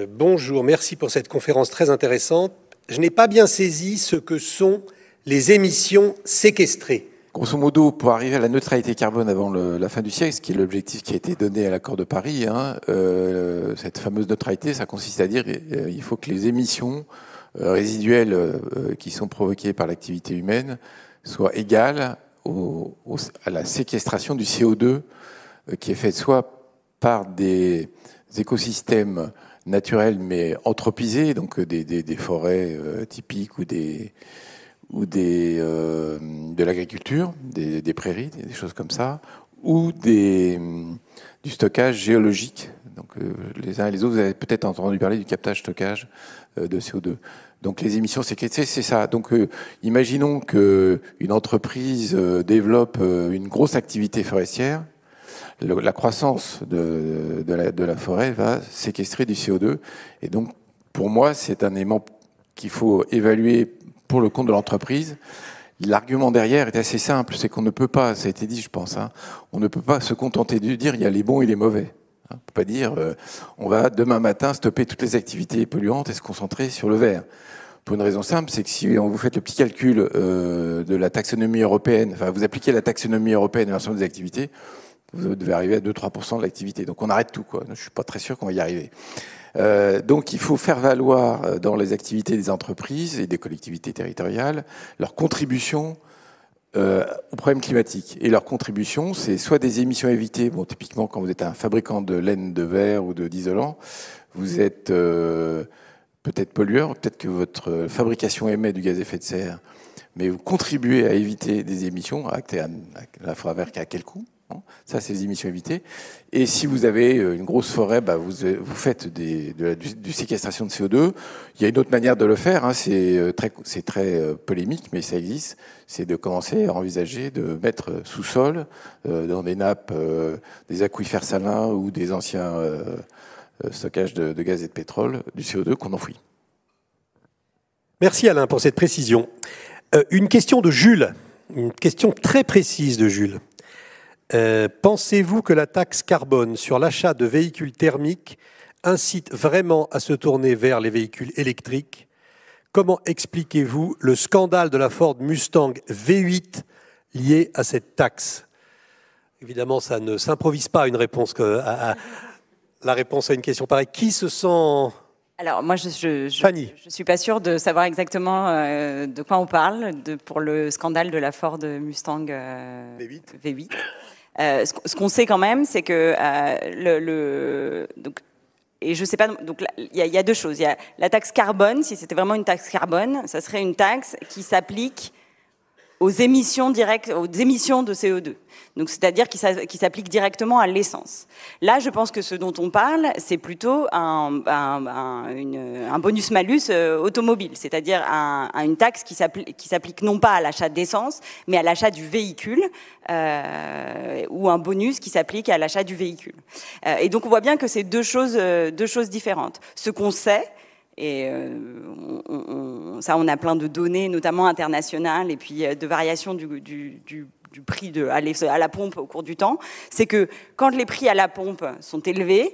Bonjour, merci pour cette conférence très intéressante. Je n'ai pas bien saisi ce que sont les émissions séquestrées. grosso modo, pour arriver à la neutralité carbone avant la fin du siècle, ce qui est l'objectif qui a été donné à l'accord de Paris, cette fameuse neutralité, ça consiste à dire qu'il faut que les émissions résiduelles qui sont provoquées par l'activité humaine soient égales à la séquestration du CO2 qui est faite soit par des écosystèmes naturels mais anthropisés, donc des forêts typiques ou de l'agriculture, des prairies, des choses comme ça, ou du stockage géologique. Donc les uns et les autres, vous avez peut-être entendu parler du captage-stockage de CO2. Donc les émissions séquestrées, c'est ça. Donc imaginons qu'une entreprise développe une grosse activité forestière. La croissance de la forêt va séquestrer du CO2. Et donc, pour moi, c'est un élément qu'il faut évaluer pour le compte de l'entreprise. L'argument derrière est assez simple, c'est qu'on ne peut pas, ça a été dit je pense, on ne peut pas se contenter de dire il y a les bons et les mauvais. On ne peut pas dire on va demain matin stopper toutes les activités polluantes et se concentrer sur le vert. Pour une raison simple, c'est que si vous faites le petit calcul de la taxonomie européenne, enfin vous appliquez la taxonomie européenne à l'ensemble des activités, vous devez arriver à 2-3% de l'activité. Donc on arrête tout, quoi. Je suis pas très sûr qu'on va y arriver. Donc il faut faire valoir dans les activités des entreprises et des collectivités territoriales leur contribution au problème climatique. Et leur contribution, c'est soit des émissions évitées. Bon, typiquement, quand vous êtes un fabricant de laine de verre ou d'isolant, vous êtes peut-être pollueur, peut-être que votre fabrication émet du gaz à effet de serre, mais vous contribuez à éviter des émissions. La forêt verte, à quel coût ? Ça, c'est les émissions évitées. Et si vous avez une grosse forêt, vous faites du séquestration de CO2. Il y a une autre manière de le faire, c'est très polémique, mais ça existe. C'est de commencer à envisager de mettre sous-sol, dans des nappes, des aquifères salins ou des anciens stockages de gaz et de pétrole, du CO2 qu'on enfouit. Merci Alain pour cette précision. Une question de Jules, une question très précise de Jules. Pensez-vous que la taxe carbone sur l'achat de véhicules thermiques incite vraiment à se tourner vers les véhicules électriques? Comment expliquez-vous le scandale de la Ford Mustang V8 lié à cette taxe? Évidemment, ça ne s'improvise pas une réponse la réponse à une question pareille. Qui se sent... Alors moi, je suis pas sûre de savoir exactement de quoi on parle pour le scandale de la Ford Mustang V8. Ce qu'on sait quand même, c'est que et je sais pas. Donc il y a deux choses. Il y a la taxe carbone. Si c'était vraiment une taxe carbone, ça serait une taxe qui s'applique aux émissions directes, aux émissions de CO2. Donc, c'est-à-dire qui s'applique directement à l'essence. Là, je pense que ce dont on parle, c'est plutôt un bonus-malus automobile, c'est-à-dire une taxe qui s'applique non pas à l'achat d'essence, mais à l'achat du véhicule, ou un bonus qui s'applique à l'achat du véhicule. Et donc, on voit bien que c'est deux choses différentes. Ce qu'on sait, et on a plein de données, notamment internationales, et puis de variations du prix à la pompe au cours du temps, c'est que quand les prix à la pompe sont élevés,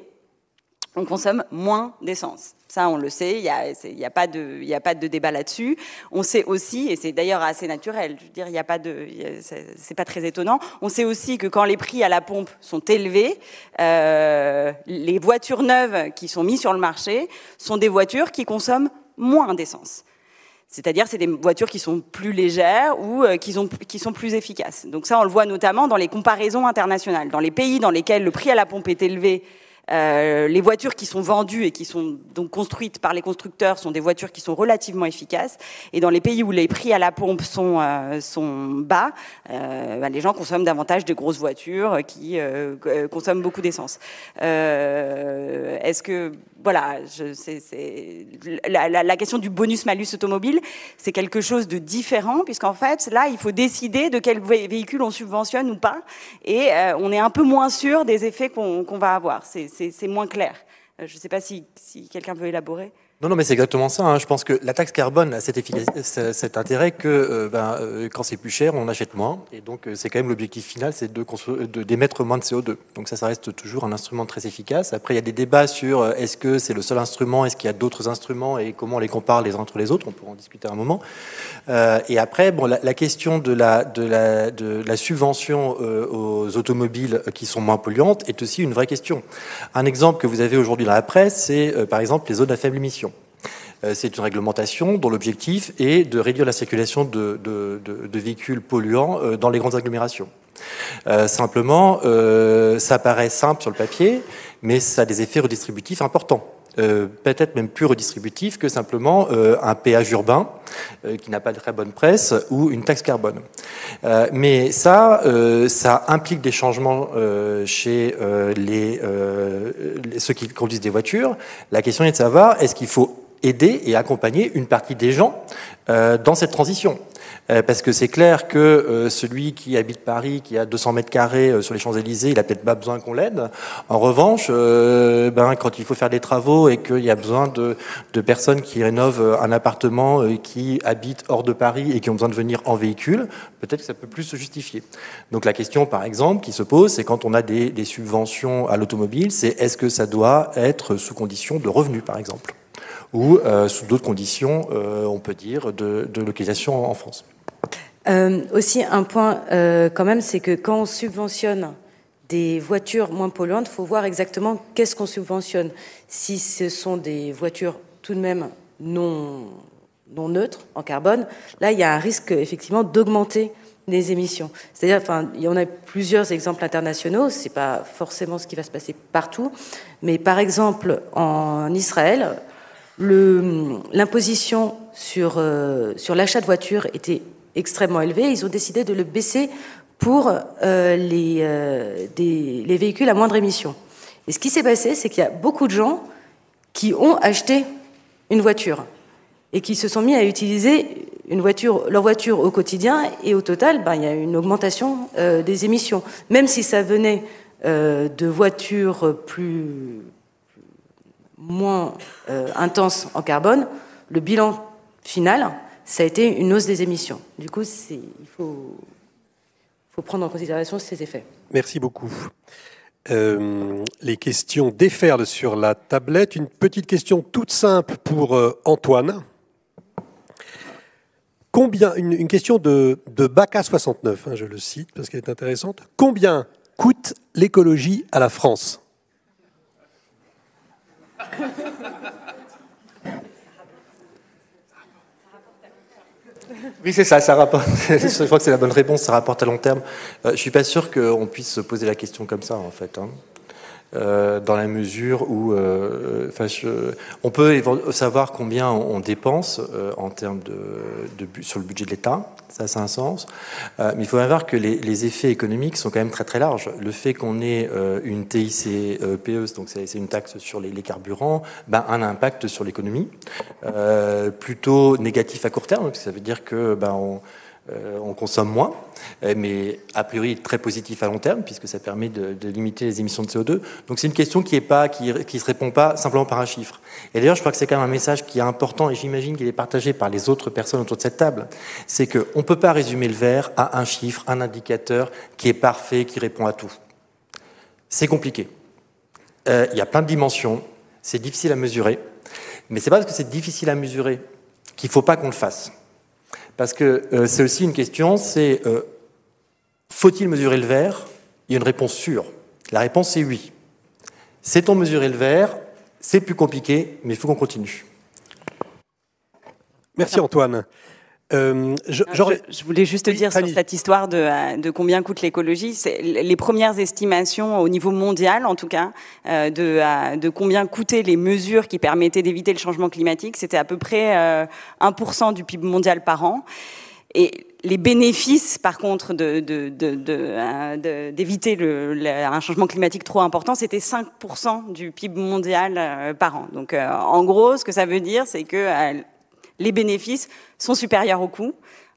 on consomme moins d'essence. Ça, on le sait, il n'y a pas de débat là-dessus. On sait aussi, et c'est d'ailleurs assez naturel, je veux dire, c'est pas très étonnant, on sait aussi que quand les prix à la pompe sont élevés, les voitures neuves qui sont mises sur le marché sont des voitures qui consomment moins d'essence. C'est-à-dire, c'est des voitures qui sont plus légères ou qui sont plus efficaces. Donc ça, on le voit notamment dans les comparaisons internationales. Dans les pays dans lesquels le prix à la pompe est élevé, les voitures qui sont vendues et qui sont donc construites par les constructeurs sont des voitures qui sont relativement efficaces. Et dans les pays où les prix à la pompe sont bas, les gens consomment davantage de grosses voitures qui consomment beaucoup d'essence. Est-ce que voilà, la question du bonus-malus automobile, c'est quelque chose de différent, puisqu'en fait, là, il faut décider de quel véhicule on subventionne ou pas, et on est un peu moins sûr des effets qu'on va avoir. C'est moins clair. Je ne sais pas si quelqu'un veut élaborer. Non, mais c'est exactement ça. Hein. Je pense que la taxe carbone a cet intérêt que quand c'est plus cher, on achète moins. Et donc, c'est quand même l'objectif final, c'est d'émettre moins de CO2. Donc ça reste toujours un instrument très efficace. Après, il y a des débats sur est-ce que c'est le seul instrument, est-ce qu'il y a d'autres instruments et comment on les compare les uns entre les autres. On pourra en discuter un moment. Et après, la question de la subvention aux automobiles qui sont moins polluantes est aussi une vraie question. Un exemple que vous avez aujourd'hui dans la presse, c'est par exemple les zones à faible émission. C'est une réglementation dont l'objectif est de réduire la circulation de véhicules polluants dans les grandes agglomérations. Simplement, ça paraît simple sur le papier, mais ça a des effets redistributifs importants. Peut-être même plus redistributifs que simplement un péage urbain qui n'a pas de très bonne presse ou une taxe carbone. Mais ça implique des changements chez ceux qui conduisent des voitures. La question est de savoir, est-ce qu'il faut aider et accompagner une partie des gens dans cette transition. Parce que c'est clair que celui qui habite Paris, qui a 200 mètres carrés sur les Champs-Élysées, il a peut-être pas besoin qu'on l'aide. En revanche, quand il faut faire des travaux et qu'il y a besoin de personnes qui rénovent un appartement qui habitent hors de Paris et qui ont besoin de venir en véhicule, peut-être que ça peut plus se justifier. Donc la question, par exemple, qui se pose, c'est quand on a des subventions à l'automobile, c'est est-ce que ça doit être sous condition de revenus, par exemple, ou sous d'autres conditions, on peut dire, de localisation en France. Aussi, un point quand même, c'est que quand on subventionne des voitures moins polluantes, il faut voir exactement qu'est-ce qu'on subventionne. Si ce sont des voitures tout de même non neutres en carbone, là, il y a un risque effectivement d'augmenter les émissions. C'est-à-dire, il y en a plusieurs exemples internationaux, c'est pas forcément ce qui va se passer partout, mais par exemple, en Israël, l'imposition sur l'achat de voitures était extrêmement élevée. Ils ont décidé de le baisser pour les véhicules à moindre émission. Et ce qui s'est passé, c'est qu'il y a beaucoup de gens qui ont acheté une voiture et qui se sont mis à utiliser leur voiture au quotidien. Et au total, il y a une augmentation des émissions. Même si ça venait de voitures moins intense en carbone, le bilan final, ça a été une hausse des émissions. Du coup, il faut prendre en considération ces effets. Merci beaucoup. Les questions déferlent sur la tablette. Une petite question toute simple pour Antoine. Une question de Baca69, je le cite parce qu'elle est intéressante. Combien coûte l'écologie à la France ? Oui, c'est ça rapporte. Je crois que c'est la bonne réponse, ça rapporte à long terme. Je suis pas sûr qu'on puisse se poser la question comme ça, en fait. Dans la mesure où on peut savoir combien on dépense en termes sur le budget de l'État, ça a un sens, mais il faut voir que les effets économiques sont quand même très très larges. Le fait qu'on ait une TICPE, donc c'est une taxe sur les carburants, a un impact sur l'économie, plutôt négatif à court terme, parce que ça veut dire que on consomme moins, mais a priori très positif à long terme, puisque ça permet de limiter les émissions de CO2. Donc c'est une question qui se répond pas simplement par un chiffre. Et d'ailleurs, je crois que c'est quand même un message qui est important, et j'imagine qu'il est partagé par les autres personnes autour de cette table, c'est qu'on ne peut pas résumer le verre à un chiffre, un indicateur qui est parfait, qui répond à tout. C'est compliqué. Il y a plein de dimensions, c'est difficile à mesurer, mais c'est pas parce que c'est difficile à mesurer qu'il ne faut pas qu'on le fasse. Parce que c'est aussi une question, c'est faut-il mesurer le verre ? Il y a une réponse sûre. La réponse c'est oui. Sait-on mesurer le verre ? C'est plus compliqué, mais il faut qu'on continue. Merci Antoine. Je voulais juste dire sur cette histoire de combien coûte l'écologie, c'est les premières estimations au niveau mondial, en tout cas, de combien coûtaient les mesures qui permettaient d'éviter le changement climatique, c'était à peu près 1% du PIB mondial par an. Et les bénéfices, par contre, d'éviter un changement climatique trop important, c'était 5% du PIB mondial par an. Donc, en gros, ce que ça veut dire, c'est que les bénéfices sont supérieurs aux coûts.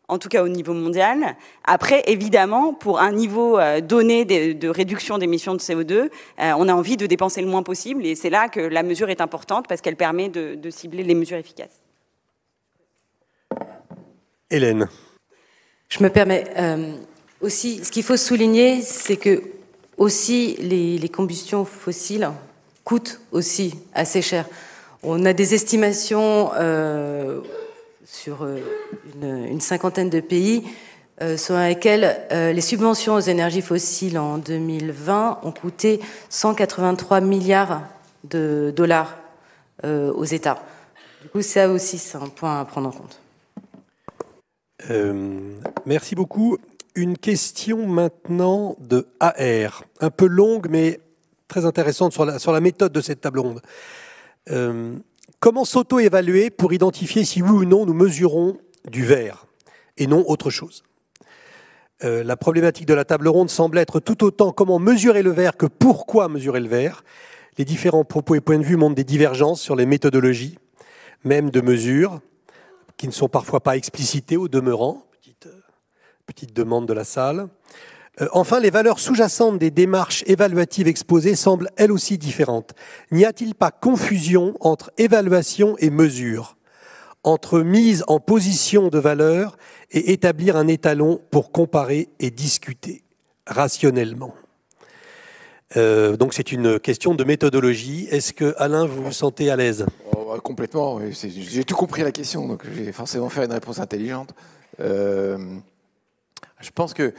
en tout cas au niveau mondial. Après, évidemment, pour un niveau donné de réduction d'émissions de CO2, on a envie de dépenser le moins possible, et c'est là que la mesure est importante, parce qu'elle permet de cibler les mesures efficaces. Hélène. Je me permets aussi, ce qu'il faut souligner, c'est que aussi les combustions fossiles coûtent aussi assez cher. On a des estimations sur une cinquantaine de pays selon lesquels les subventions aux énergies fossiles en 2020 ont coûté 183 milliards de dollars aux États. Du coup, ça aussi, c'est un point à prendre en compte. Merci beaucoup. Une question maintenant de AR, un peu longue mais très intéressante sur la méthode de cette table ronde. Comment s'auto-évaluer pour identifier si oui ou non nous mesurons du vert et non autre chose? La problématique de la table ronde semble être tout autant comment mesurer le vert que pourquoi mesurer le vert. Les différents propos et points de vue montrent des divergences sur les méthodologies, même de mesure, qui ne sont parfois pas explicités au demeurant. Petite demande de la salle. Enfin, les valeurs sous-jacentes des démarches évaluatives exposées semblent elles aussi différentes. N'y a-t-il pas confusion entre évaluation et mesure, entre mise en position de valeur et établir un étalon pour comparer et discuter rationnellement? Donc c'est une question de méthodologie. Est-ce que, Alain, vous vous sentez à l'aise? Complètement. J'ai tout compris la question, donc je vais forcément faire une réponse intelligente. Je pense que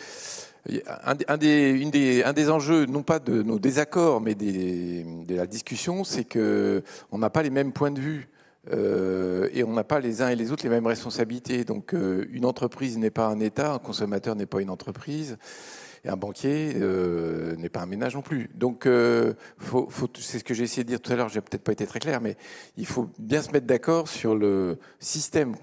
un des enjeux, non pas de nos désaccords, mais de la discussion, c'est qu'on n'a pas les mêmes points de vue et on n'a pas les uns et les autres les mêmes responsabilités. Donc une entreprise n'est pas un État, un consommateur n'est pas une entreprise, et un banquier n'est pas un ménage non plus. Donc c'est ce que j'ai essayé de dire tout à l'heure, j'ai peut-être pas été très clair, mais il faut bien se mettre d'accord sur le système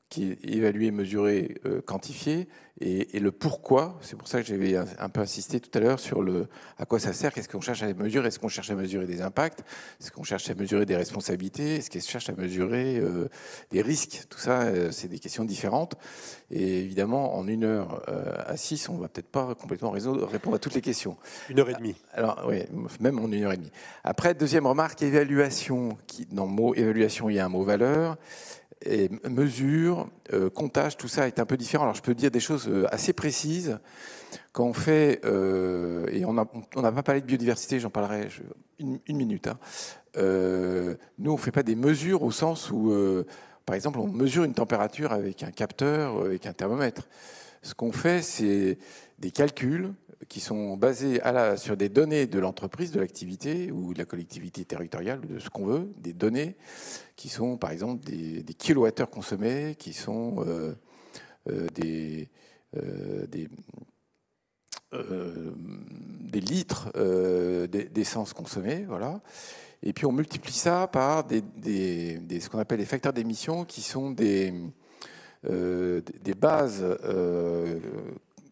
qui est évalué, mesuré, quantifié, et le pourquoi. C'est pour ça que j'avais un peu insisté tout à l'heure sur à quoi ça sert, qu'est-ce qu'on cherche à mesurer, est-ce qu'on cherche à mesurer des impacts, est-ce qu'on cherche à mesurer des responsabilités, est-ce qu'on cherche à mesurer des risques. Tout ça, c'est des questions différentes. Et évidemment, en 1 heure à 6, on ne va peut-être pas complètement répondre à toutes les questions. 1h30. Alors, oui, même en 1h30. Après, deuxième remarque, évaluation. Dans le mot évaluation, il y a un mot valeur. Et mesure, comptage, tout ça est un peu différent. Alors je peux dire des choses assez précises. Quand on fait, et on n'a pas parlé de biodiversité, j'en parlerai une minute. Nous, on ne fait pas des mesures au sens où, par exemple, on mesure une température avec un capteur, avec un thermomètre. Ce qu'on fait, c'est des calculs qui sont basés sur des données de l'entreprise, de l'activité ou de la collectivité territoriale, de ce qu'on veut, des données qui sont par exemple des kilowattheures consommés, qui sont des litres d'essence consommée, voilà. Et puis on multiplie ça par ce qu'on appelle les facteurs d'émission, qui sont des bases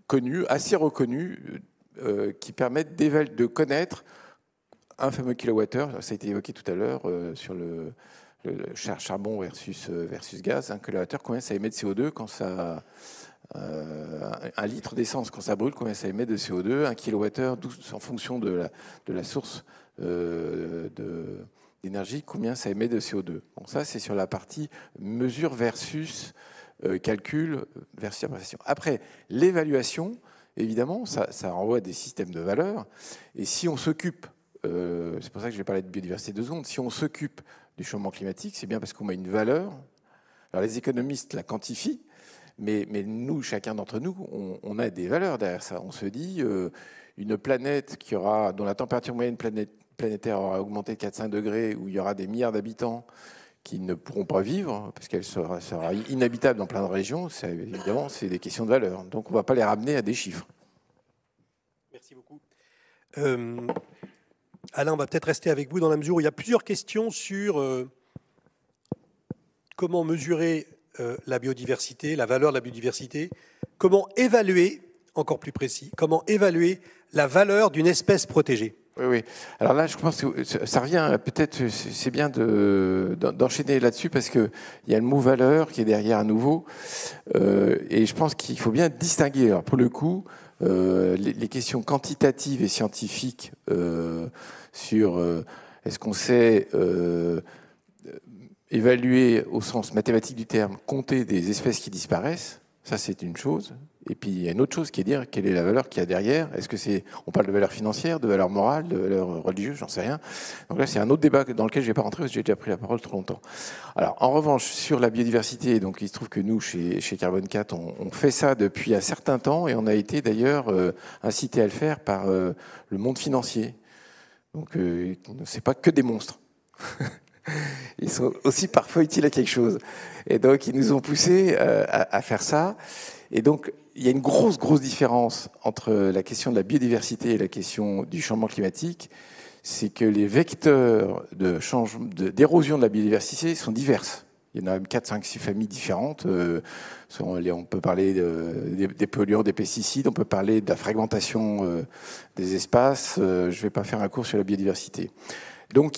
connues, assez reconnues, qui permettent de connaître un fameux kilowattheure. Ça a été évoqué tout à l'heure sur le charbon versus gaz. Un kilowattheure, combien ça émet de CO2 quand ça... un litre d'essence, quand ça brûle, combien ça émet de CO2? Un kilowattheure, en fonction de la source d'énergie, combien ça émet de CO2. Bon, ça, c'est sur la partie mesure versus calcul versus appréciation. Après, l'évaluation, évidemment, ça renvoie à des systèmes de valeurs. Et si on s'occupe, c'est pour ça que je vais parler de biodiversité 2 secondes, si on s'occupe du changement climatique, c'est bien parce qu'on met une valeur. Alors les économistes la quantifient, mais nous, chacun d'entre nous, on a des valeurs derrière ça. On se dit, une planète dont la température moyenne planétaire aura augmenté de 4-5 degrés, où il y aura des milliards d'habitants qui ne pourront pas vivre, parce qu'elle sera inhabitable dans plein de régions, évidemment, c'est des questions de valeur. Donc on ne va pas les ramener à des chiffres. Merci beaucoup. Alain, on va peut-être rester avec vous dans la mesure où il y a plusieurs questions sur comment mesurer la biodiversité, la valeur de la biodiversité, comment évaluer, encore plus précis, comment évaluer la valeur d'une espèce protégée. Oui. Alors là, je pense que ça revient, peut-être, c'est bien d'enchaîner là-dessus parce qu'il y a le mot valeur qui est derrière à nouveau. Et je pense qu'il faut bien distinguer. Alors pour le coup, les questions quantitatives et scientifiques sur est-ce qu'on sait évaluer au sens mathématique du terme, compter des espèces qui disparaissent, ça c'est une chose. Et puis il y a une autre chose qui est dire quelle est la valeur qu'il y a derrière. Est-ce que on parle de valeur financière, de valeur morale, de valeur religieuse, j'en sais rien. Donc là c'est un autre débat dans lequel je ne vais pas rentrer parce que j'ai déjà pris la parole trop longtemps. Alors en revanche sur la biodiversité, donc il se trouve que nous chez Carbone 4 on fait ça depuis un certain temps et on a été d'ailleurs incité à le faire par le monde financier. Donc c'est pas que des monstres. Ils sont aussi parfois utiles à quelque chose. Et donc ils nous ont poussés à faire ça. Et donc, il y a une grosse différence entre la question de la biodiversité et la question du changement climatique. C'est que les vecteurs d'érosion de la biodiversité sont diverses. Il y en a 4, 5, 6 familles différentes. On peut parler des polluants, des pesticides, on peut parler de la fragmentation des espaces. Je ne vais pas faire un cours sur la biodiversité. Donc,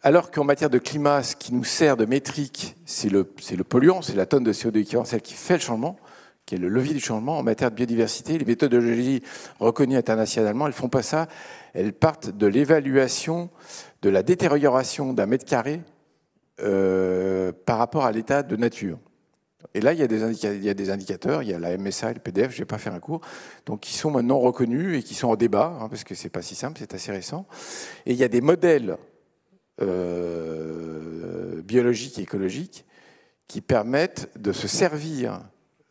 alors qu'en matière de climat, ce qui nous sert de métrique, c'est le polluant, c'est la tonne de CO2 équivalent, celle qui fait le changement, qui est le levier du changement. En matière de biodiversité, les méthodologies reconnues internationalement, elles ne font pas ça. Elles partent de l'évaluation de la détérioration d'un mètre carré par rapport à l'état de nature. Et là, il y a des indicateurs, il y a la MSA et le PDF, je ne vais pas faire un cours, donc qui sont maintenant reconnus et qui sont en débat, parce que ce n'est pas si simple, c'est assez récent. Et il y a des modèles biologiques et écologiques qui permettent de se servir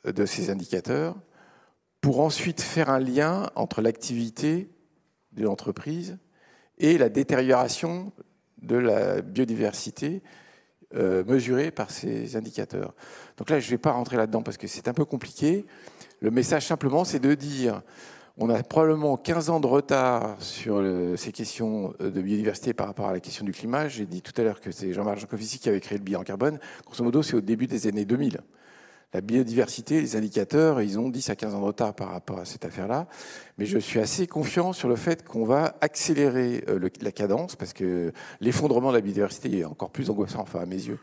de ces indicateurs pour ensuite faire un lien entre l'activité de l'entreprise et la détérioration de la biodiversité mesurée par ces indicateurs. Donc là, je ne vais pas rentrer là-dedans parce que c'est un peu compliqué. Le message simplement, c'est de dire on a probablement 15 ans de retard sur ces questions de biodiversité par rapport à la question du climat. J'ai dit tout à l'heure que c'est Jean-Marc Jancovici qui avait créé le bilan carbone. Grosso modo, c'est au début des années 2000. La biodiversité, les indicateurs, ils ont 10 à 15 ans de retard par rapport à cette affaire-là. Mais je suis assez confiant sur le fait qu'on va accélérer la cadence parce que l'effondrement de la biodiversité est encore plus angoissant, enfin à mes yeux,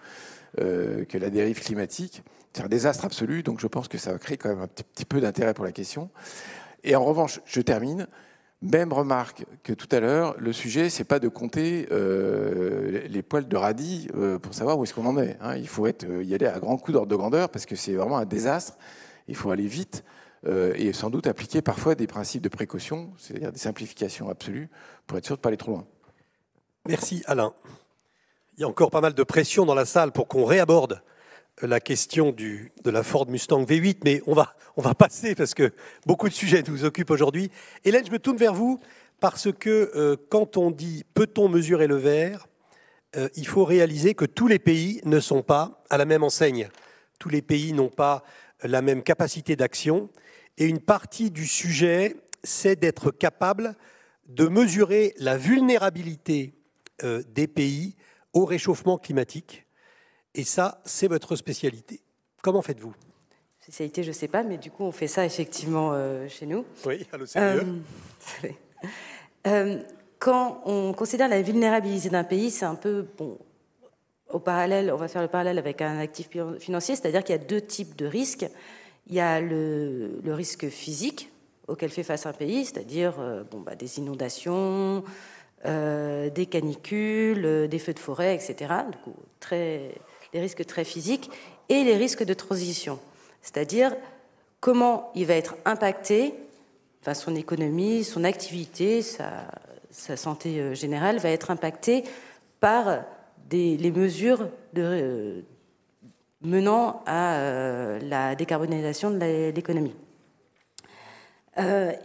que la dérive climatique. C'est un désastre absolu, donc je pense que ça va créer quand même un petit peu d'intérêt pour la question. Et en revanche, je termine, même remarque que tout à l'heure, le sujet, c'est pas de compter les poils de radis pour savoir où est-ce qu'on en est. Il faut y aller à grands coups d'ordre de grandeur parce que c'est vraiment un désastre. Il faut aller vite et sans doute appliquer parfois des principes de précaution, c'est-à-dire des simplifications absolues pour être sûr de ne pas aller trop loin. Merci Alain. Il y a encore pas mal de pression dans la salle pour qu'on réaborde la question de la Ford Mustang V8, mais on va passer parce que beaucoup de sujets nous occupent aujourd'hui. Hélène, je me tourne vers vous parce que quand on dit « peut-on mesurer le verre ?», il faut réaliser que tous les pays ne sont pas à la même enseigne. Tous les pays n'ont pas la même capacité d'action. Et une partie du sujet, c'est d'être capable de mesurer la vulnérabilité des pays au réchauffement climatique. Et ça, c'est votre spécialité. Comment faites-vous ? Spécialité, je ne sais pas, mais du coup, on fait ça effectivement chez nous. Oui, à l'OCDE. Quand on considère la vulnérabilité d'un pays, c'est un peu, bon, au parallèle, on va faire le parallèle avec un actif financier, c'est-à-dire qu'il y a deux types de risques. Il y a le risque physique auquel fait face un pays, c'est-à-dire des inondations, des canicules, des feux de forêt, etc. Du coup, les risques très physiques, et les risques de transition, c'est-à-dire comment il va être impacté, enfin son économie, son activité, sa santé générale va être impactée par les mesures menant à la décarbonisation de l'économie.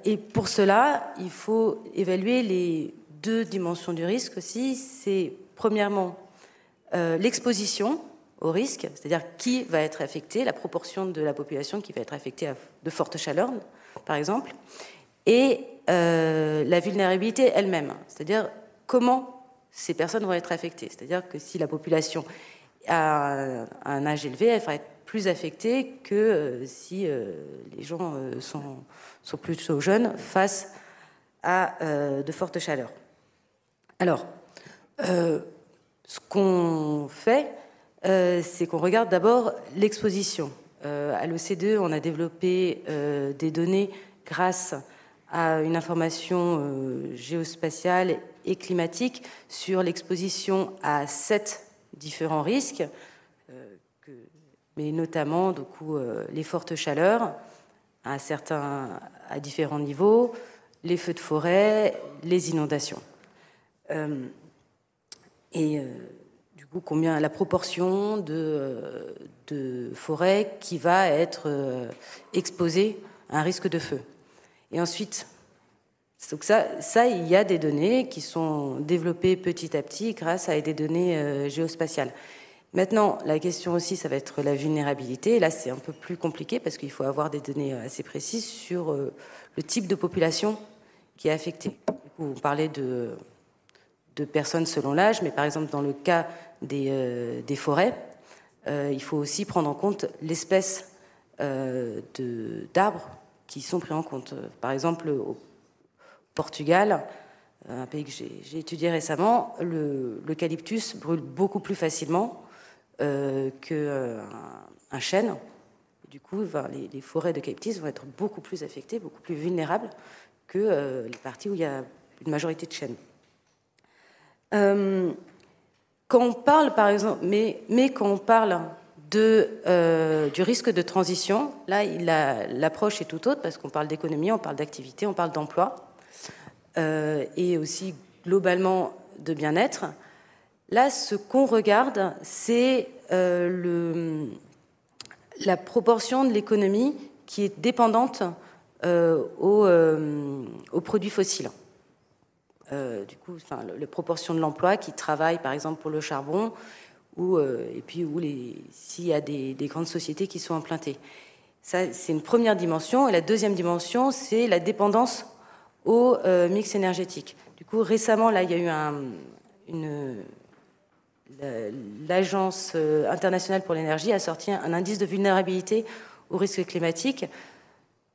Et pour cela, il faut évaluer les deux dimensions du risque aussi. C'est premièrement l'exposition au risque, c'est-à-dire qui va être affecté, la proportion de la population qui va être affectée à de fortes chaleurs, par exemple, et la vulnérabilité elle-même, c'est-à-dire comment ces personnes vont être affectées. C'est-à-dire que si la population a un âge élevé, elle va être plus affectée que si les gens sont plutôt jeunes face à de fortes chaleurs. Alors, ce qu'on fait, c'est qu'on regarde d'abord l'exposition. À l'OCDE, on a développé des données grâce à une information géospatiale et climatique sur l'exposition à 7 différents risques, mais notamment du coup, les fortes chaleurs à différents niveaux, les feux de forêt, les inondations. Du coup, combien la proportion de forêt qui va être exposée à un risque de feu. Et ensuite, donc ça, il y a des données qui sont développées petit à petit grâce à des données géospatiales. Maintenant, la question aussi, ça va être la vulnérabilité. Là, c'est un peu plus compliqué parce qu'il faut avoir des données assez précises sur le type de population qui est affectée. Du coup, on parlait de personnes selon l'âge, mais par exemple, dans le cas des forêts, il faut aussi prendre en compte l'espèce d'arbres qui sont pris en compte. Par exemple, au Portugal, un pays que j'ai étudié récemment, l'eucalyptus brûle beaucoup plus facilement qu'un chêne. Du coup, les forêts d'eucalyptus vont être beaucoup plus affectées, beaucoup plus vulnérables que les parties où il y a une majorité de chênes. Quand on parle, par exemple, mais quand on parle du risque de transition, là, l'approche est tout autre parce qu'on parle d'économie, on parle d'activité, on parle d'emploi et aussi globalement de bien-être. Là, ce qu'on regarde, c'est la proportion de l'économie qui est dépendante aux produits fossiles. Du coup, la proportion de l'emploi qui travaille, par exemple, pour le charbon, et puis s'il y a des grandes sociétés qui sont implantées. Ça, c'est une première dimension. Et la deuxième dimension, c'est la dépendance au mix énergétique. Du coup, récemment, là, il y a eu l'Agence internationale pour l'énergie a sorti un indice de vulnérabilité au risque climatique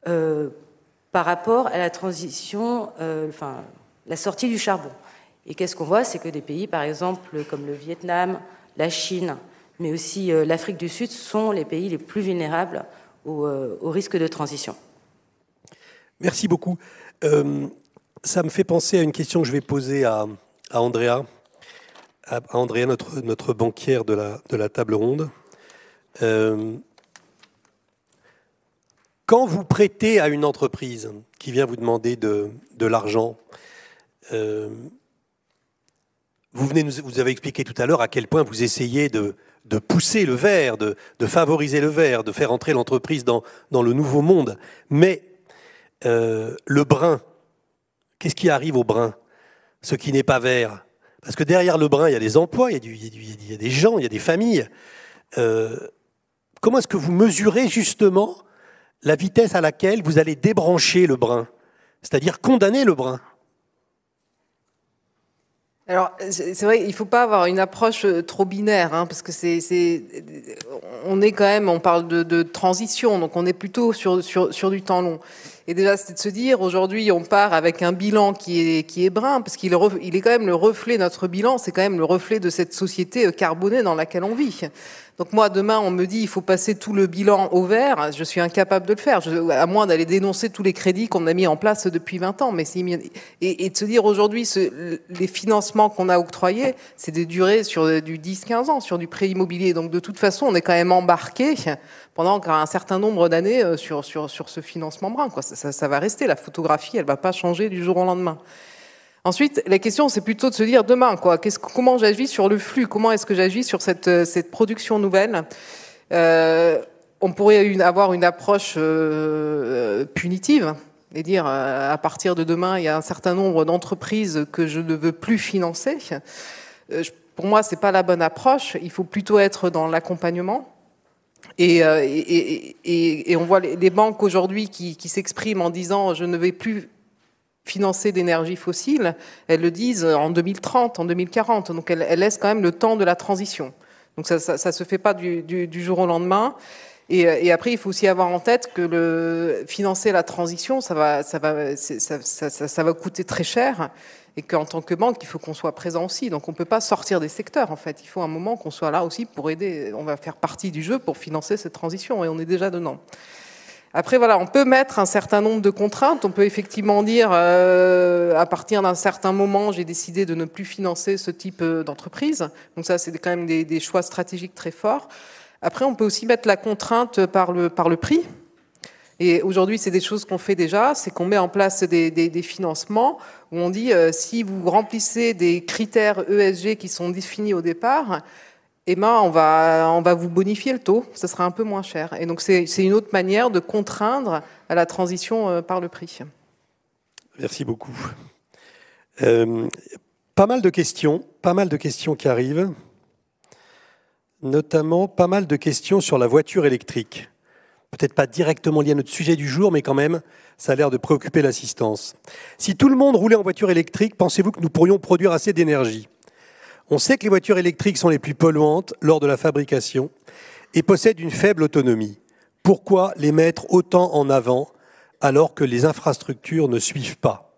par rapport à la transition, la sortie du charbon. Et qu'est-ce qu'on voit? C'est que des pays, par exemple, comme le Vietnam, la Chine, mais aussi l'Afrique du Sud, sont les pays les plus vulnérables au risque de transition. Merci beaucoup. Ça me fait penser à une question que je vais poser à Andrea, notre banquière de la table ronde. Quand vous prêtez à une entreprise qui vient vous demander de l'argent, vous avez expliqué tout à l'heure à quel point vous essayez de pousser le vert, de favoriser le vert, de faire entrer l'entreprise dans le nouveau monde. Mais le brun, qu'est-ce qui arrive au brun? Ce qui n'est pas vert. Parce que derrière le brun, il y a des emplois, il y a des gens, il y a des familles. Comment est-ce que vous mesurez justement la vitesse à laquelle vous allez débrancher le brun? C'est-à-dire condamner le brun? Alors, c'est vrai, il ne faut pas avoir une approche trop binaire, parce que on parle de transition, donc on est plutôt sur du temps long. Et déjà, c'est de se dire, aujourd'hui, on part avec un bilan qui est brun, parce qu'il est quand même le reflet, notre bilan, c'est quand même le reflet de cette société carbonée dans laquelle on vit. Donc moi, demain, on me dit il faut passer tout le bilan au vert, je suis incapable de le faire, à moins d'aller dénoncer tous les crédits qu'on a mis en place depuis 20 ans. Et de se dire aujourd'hui, les financements qu'on a octroyés, c'est de durer sur du 10-15 ans, sur du prêt immobilier. Donc de toute façon, on est quand même embarqué pendant un certain nombre d'années sur ce financement brun. Ça va rester, la photographie, elle ne va pas changer du jour au lendemain. Ensuite, la question, c'est plutôt de se dire demain, comment j'agis sur le flux, comment est-ce que j'agis sur cette production nouvelle. On pourrait avoir une approche punitive et dire à partir de demain, il y a un certain nombre d'entreprises que je ne veux plus financer. Pour moi, c'est pas la bonne approche. Il faut plutôt être dans l'accompagnement. Et on voit les banques aujourd'hui qui s'expriment en disant je ne vais plus financer d'énergie fossile, elles le disent en 2030, en 2040. Donc elles laissent quand même le temps de la transition. Donc ça se fait pas du jour au lendemain. Et après, il faut aussi avoir en tête que financer la transition, ça va coûter très cher, et qu'en tant que banque, il faut qu'on soit présent aussi. Donc on ne peut pas sortir des secteurs, en fait. Il faut un moment qu'on soit là aussi pour aider. On va faire partie du jeu pour financer cette transition, et on est déjà dedans. Après, voilà, on peut mettre un certain nombre de contraintes. On peut effectivement dire, à partir d'un certain moment, j'ai décidé de ne plus financer ce type d'entreprise. Donc ça, c'est quand même des choix stratégiques très forts. Après, on peut aussi mettre la contrainte par le prix. Et aujourd'hui, c'est des choses qu'on fait déjà, c'est qu'on met en place des financements où on dit, si vous remplissez des critères ESG qui sont définis au départ, eh ben, on va vous bonifier le taux, ça sera un peu moins cher. Et donc, c'est une autre manière de contraindre à la transition par le prix. Merci beaucoup. Pas mal de questions qui arrivent. Notamment pas mal de questions sur la voiture électrique. Peut-être pas directement lié à notre sujet du jour, mais quand même, ça a l'air de préoccuper l'assistance. Si tout le monde roulait en voiture électrique, pensez-vous que nous pourrions produire assez d'énergie ? On sait que les voitures électriques sont les plus polluantes lors de la fabrication et possèdent une faible autonomie. Pourquoi les mettre autant en avant alors que les infrastructures ne suivent pas ?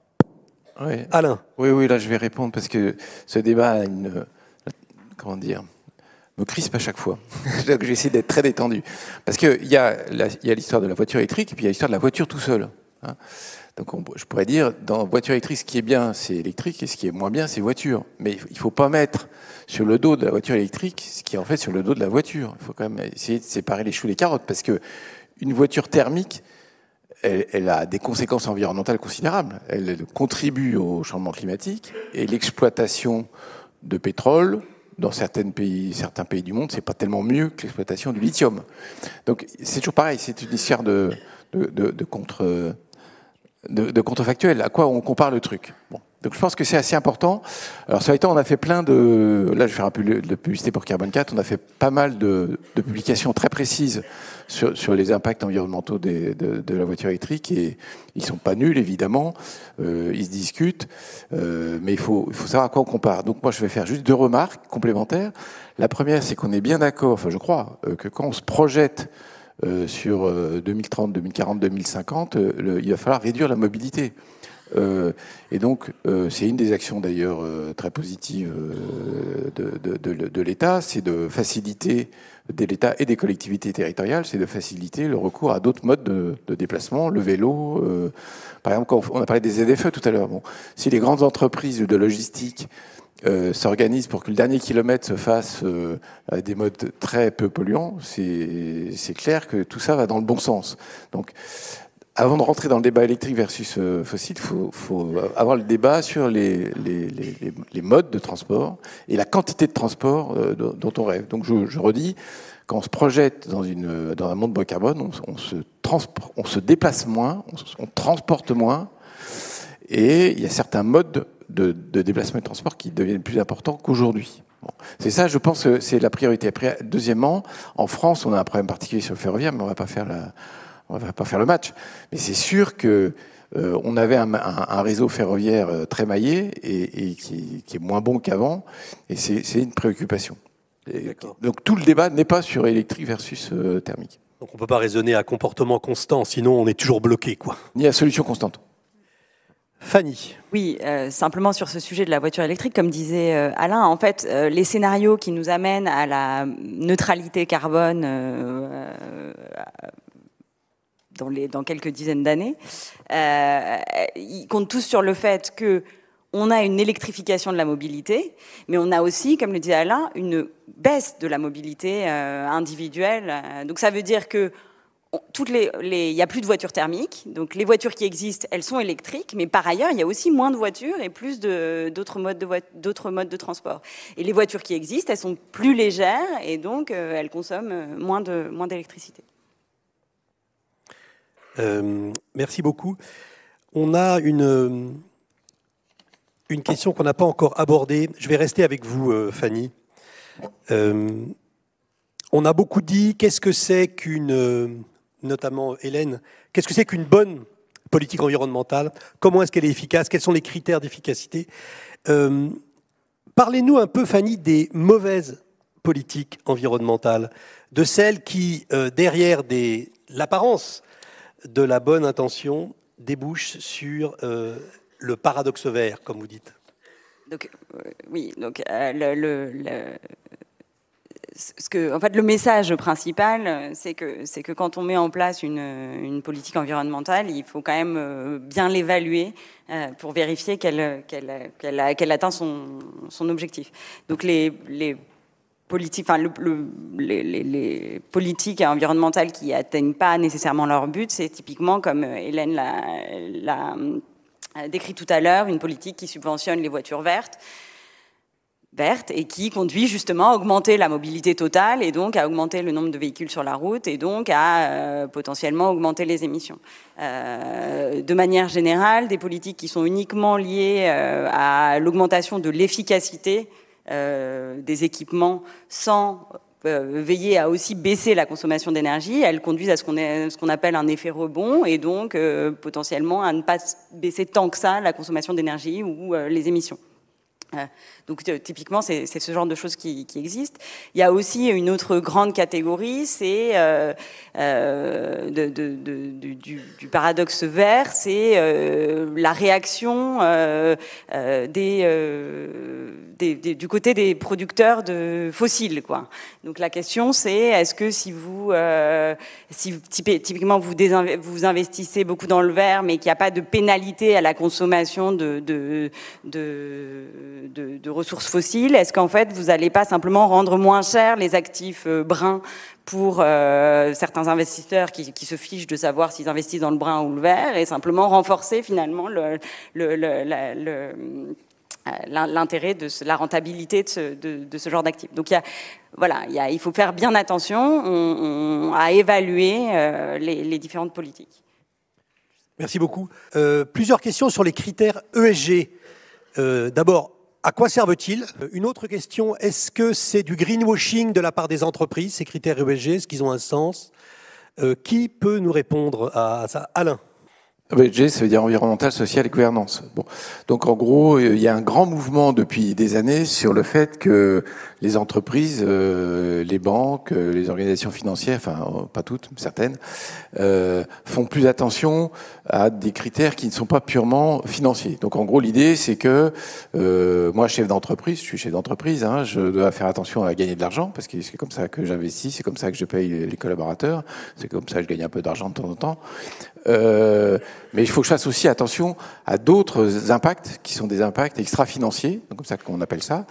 Oui. Alain. Oui, là je vais répondre parce que ce débat a me crispe à chaque fois. J'essaie d'être très détendu. Parce qu'il y a l'histoire de la voiture électrique et puis il y a l'histoire de la voiture tout seul. Hein. Donc je pourrais dire, dans la voiture électrique, ce qui est bien, c'est électrique, et ce qui est moins bien, c'est voiture. Mais il ne faut pas mettre sur le dos de la voiture électrique ce qui est en fait sur le dos de la voiture. Il faut quand même essayer de séparer les choux des carottes, parce que une voiture thermique, elle a des conséquences environnementales considérables. Elle contribue au changement climatique, et l'exploitation de pétrole, dans certains pays du monde, c'est pas tellement mieux que l'exploitation du lithium. Donc c'est toujours pareil, c'est une histoire de contrefactuel. À quoi on compare le truc ? Bon. Donc je pense que c'est assez important. Alors ça a été, on a fait plein de... Là, je vais faire un peu de publicité pour Carbone 4. On a fait pas mal de publications très précises sur les impacts environnementaux de la voiture électrique. Et ils sont pas nuls, évidemment. Ils se discutent. Mais il faut savoir à quoi on compare. Donc moi, je vais faire juste 2 remarques complémentaires. La première, c'est qu'on est bien d'accord, enfin je crois, que quand on se projette sur 2030, 2040, 2050, il va falloir réduire la mobilité. Et donc, c'est une des actions d'ailleurs très positives de l'État, c'est de faciliter, de l'État et des collectivités territoriales, c'est de faciliter le recours à d'autres modes de déplacement, le vélo. Par exemple, quand on a parlé des ZFE tout à l'heure. Bon, si les grandes entreprises de logistique s'organisent pour que le dernier kilomètre se fasse à des modes très peu polluants, c'est clair que tout ça va dans le bon sens. Donc, avant de rentrer dans le débat électrique versus fossile, il faut avoir le débat sur les modes de transport et la quantité de transport dont on rêve. Donc je redis, quand on se projette dans un monde bas carbone, on se déplace moins, on transporte moins, et il y a certains modes de déplacement et de transport qui deviennent plus importants qu'aujourd'hui. Bon. C'est ça, je pense que c'est la priorité. Après, deuxièmement, en France, on a un problème particulier sur le ferroviaire, mais on va pas faire le match. Mais c'est sûr que on avait un réseau ferroviaire très maillé et qui est moins bon qu'avant, et c'est une préoccupation. Donc tout le débat n'est pas sur électrique versus thermique. Donc on ne peut pas raisonner à comportement constant, sinon on est toujours bloqué, quoi. Ni à solution constante. Fanny. Oui, simplement sur ce sujet de la voiture électrique, comme disait Alain, en fait, les scénarios qui nous amènent à la neutralité carbone dans quelques dizaines d'années, ils comptent tous sur le fait que on a une électrification de la mobilité, mais on a aussi, comme le disait Alain, une baisse de la mobilité individuelle. Donc ça veut dire que il y a plus de voitures thermiques, donc les voitures qui existent, elles sont électriques, mais par ailleurs, il y a aussi moins de voitures et plus d'autres modes de transport. Et les voitures qui existent, elles sont plus légères et donc elles consomment moins d'électricité. Merci beaucoup. On a une question qu'on n'a pas encore abordée. Je vais rester avec vous, Fanny. On a beaucoup dit qu'est-ce que c'est notamment Hélène, qu'est-ce que c'est qu'une bonne politique environnementale, comment est-ce qu'elle est efficace, quels sont les critères d'efficacité. Parlez-nous un peu, Fanny, des mauvaises politiques environnementales, de celles qui, derrière l'apparence de la bonne intention, débouchent sur le paradoxe vert, comme vous dites. Donc, oui, donc en fait, le message principal, c'est que quand on met en place une politique environnementale, il faut quand même bien l'évaluer pour vérifier qu'elle atteint son objectif. Donc les politiques environnementales qui atteignent pas nécessairement leur but, c'est typiquement, comme Hélène l'a décrit tout à l'heure, une politique qui subventionne les voitures vertes et qui conduit justement à augmenter la mobilité totale et donc à augmenter le nombre de véhicules sur la route et donc à potentiellement augmenter les émissions. De manière générale, des politiques qui sont uniquement liées à l'augmentation de l'efficacité des équipements sans veiller à aussi baisser la consommation d'énergie, elles conduisent à ce qu'on appelle un effet rebond et donc potentiellement à ne pas baisser tant que ça la consommation d'énergie ou les émissions. Donc typiquement, c'est ce genre de choses qui existent. Il y a aussi une autre grande catégorie, c'est du paradoxe vert, c'est la réaction du côté des producteurs de fossiles, quoi. Donc la question, c'est est-ce que si typiquement vous investissez beaucoup dans le vert, mais qu'il n'y a pas de pénalité à la consommation de ressources fossiles, est-ce qu'en fait vous n'allez pas simplement rendre moins cher les actifs bruns pour certains investisseurs qui se fichent de savoir s'ils investissent dans le brun ou le vert et simplement renforcer finalement l'intérêt de la rentabilité de ce genre d'actifs. Donc il faut faire bien attention à évaluer les différentes politiques. Merci beaucoup. Plusieurs questions sur les critères ESG. D'abord, à quoi servent-ils? Une autre question, est-ce que c'est du greenwashing de la part des entreprises, ces critères ESG? Est-ce qu'ils ont un sens? Qui peut nous répondre à ça? Alain? ESG, ça veut dire environnemental, social et gouvernance. Bon. Donc en gros, il y a un grand mouvement depuis des années sur le fait que les entreprises, les banques, les organisations financières, enfin pas toutes, mais certaines, font plus attention à des critères qui ne sont pas purement financiers. Donc en gros, l'idée, c'est que moi, je suis chef d'entreprise, je dois faire attention à gagner de l'argent, parce que c'est comme ça que j'investis, c'est comme ça que je paye les collaborateurs, c'est comme ça que je gagne un peu d'argent de temps en temps. Mais il faut que je fasse aussi attention à d'autres impacts qui sont des impacts extra-financiers, donc comme ça qu'on appelle ça.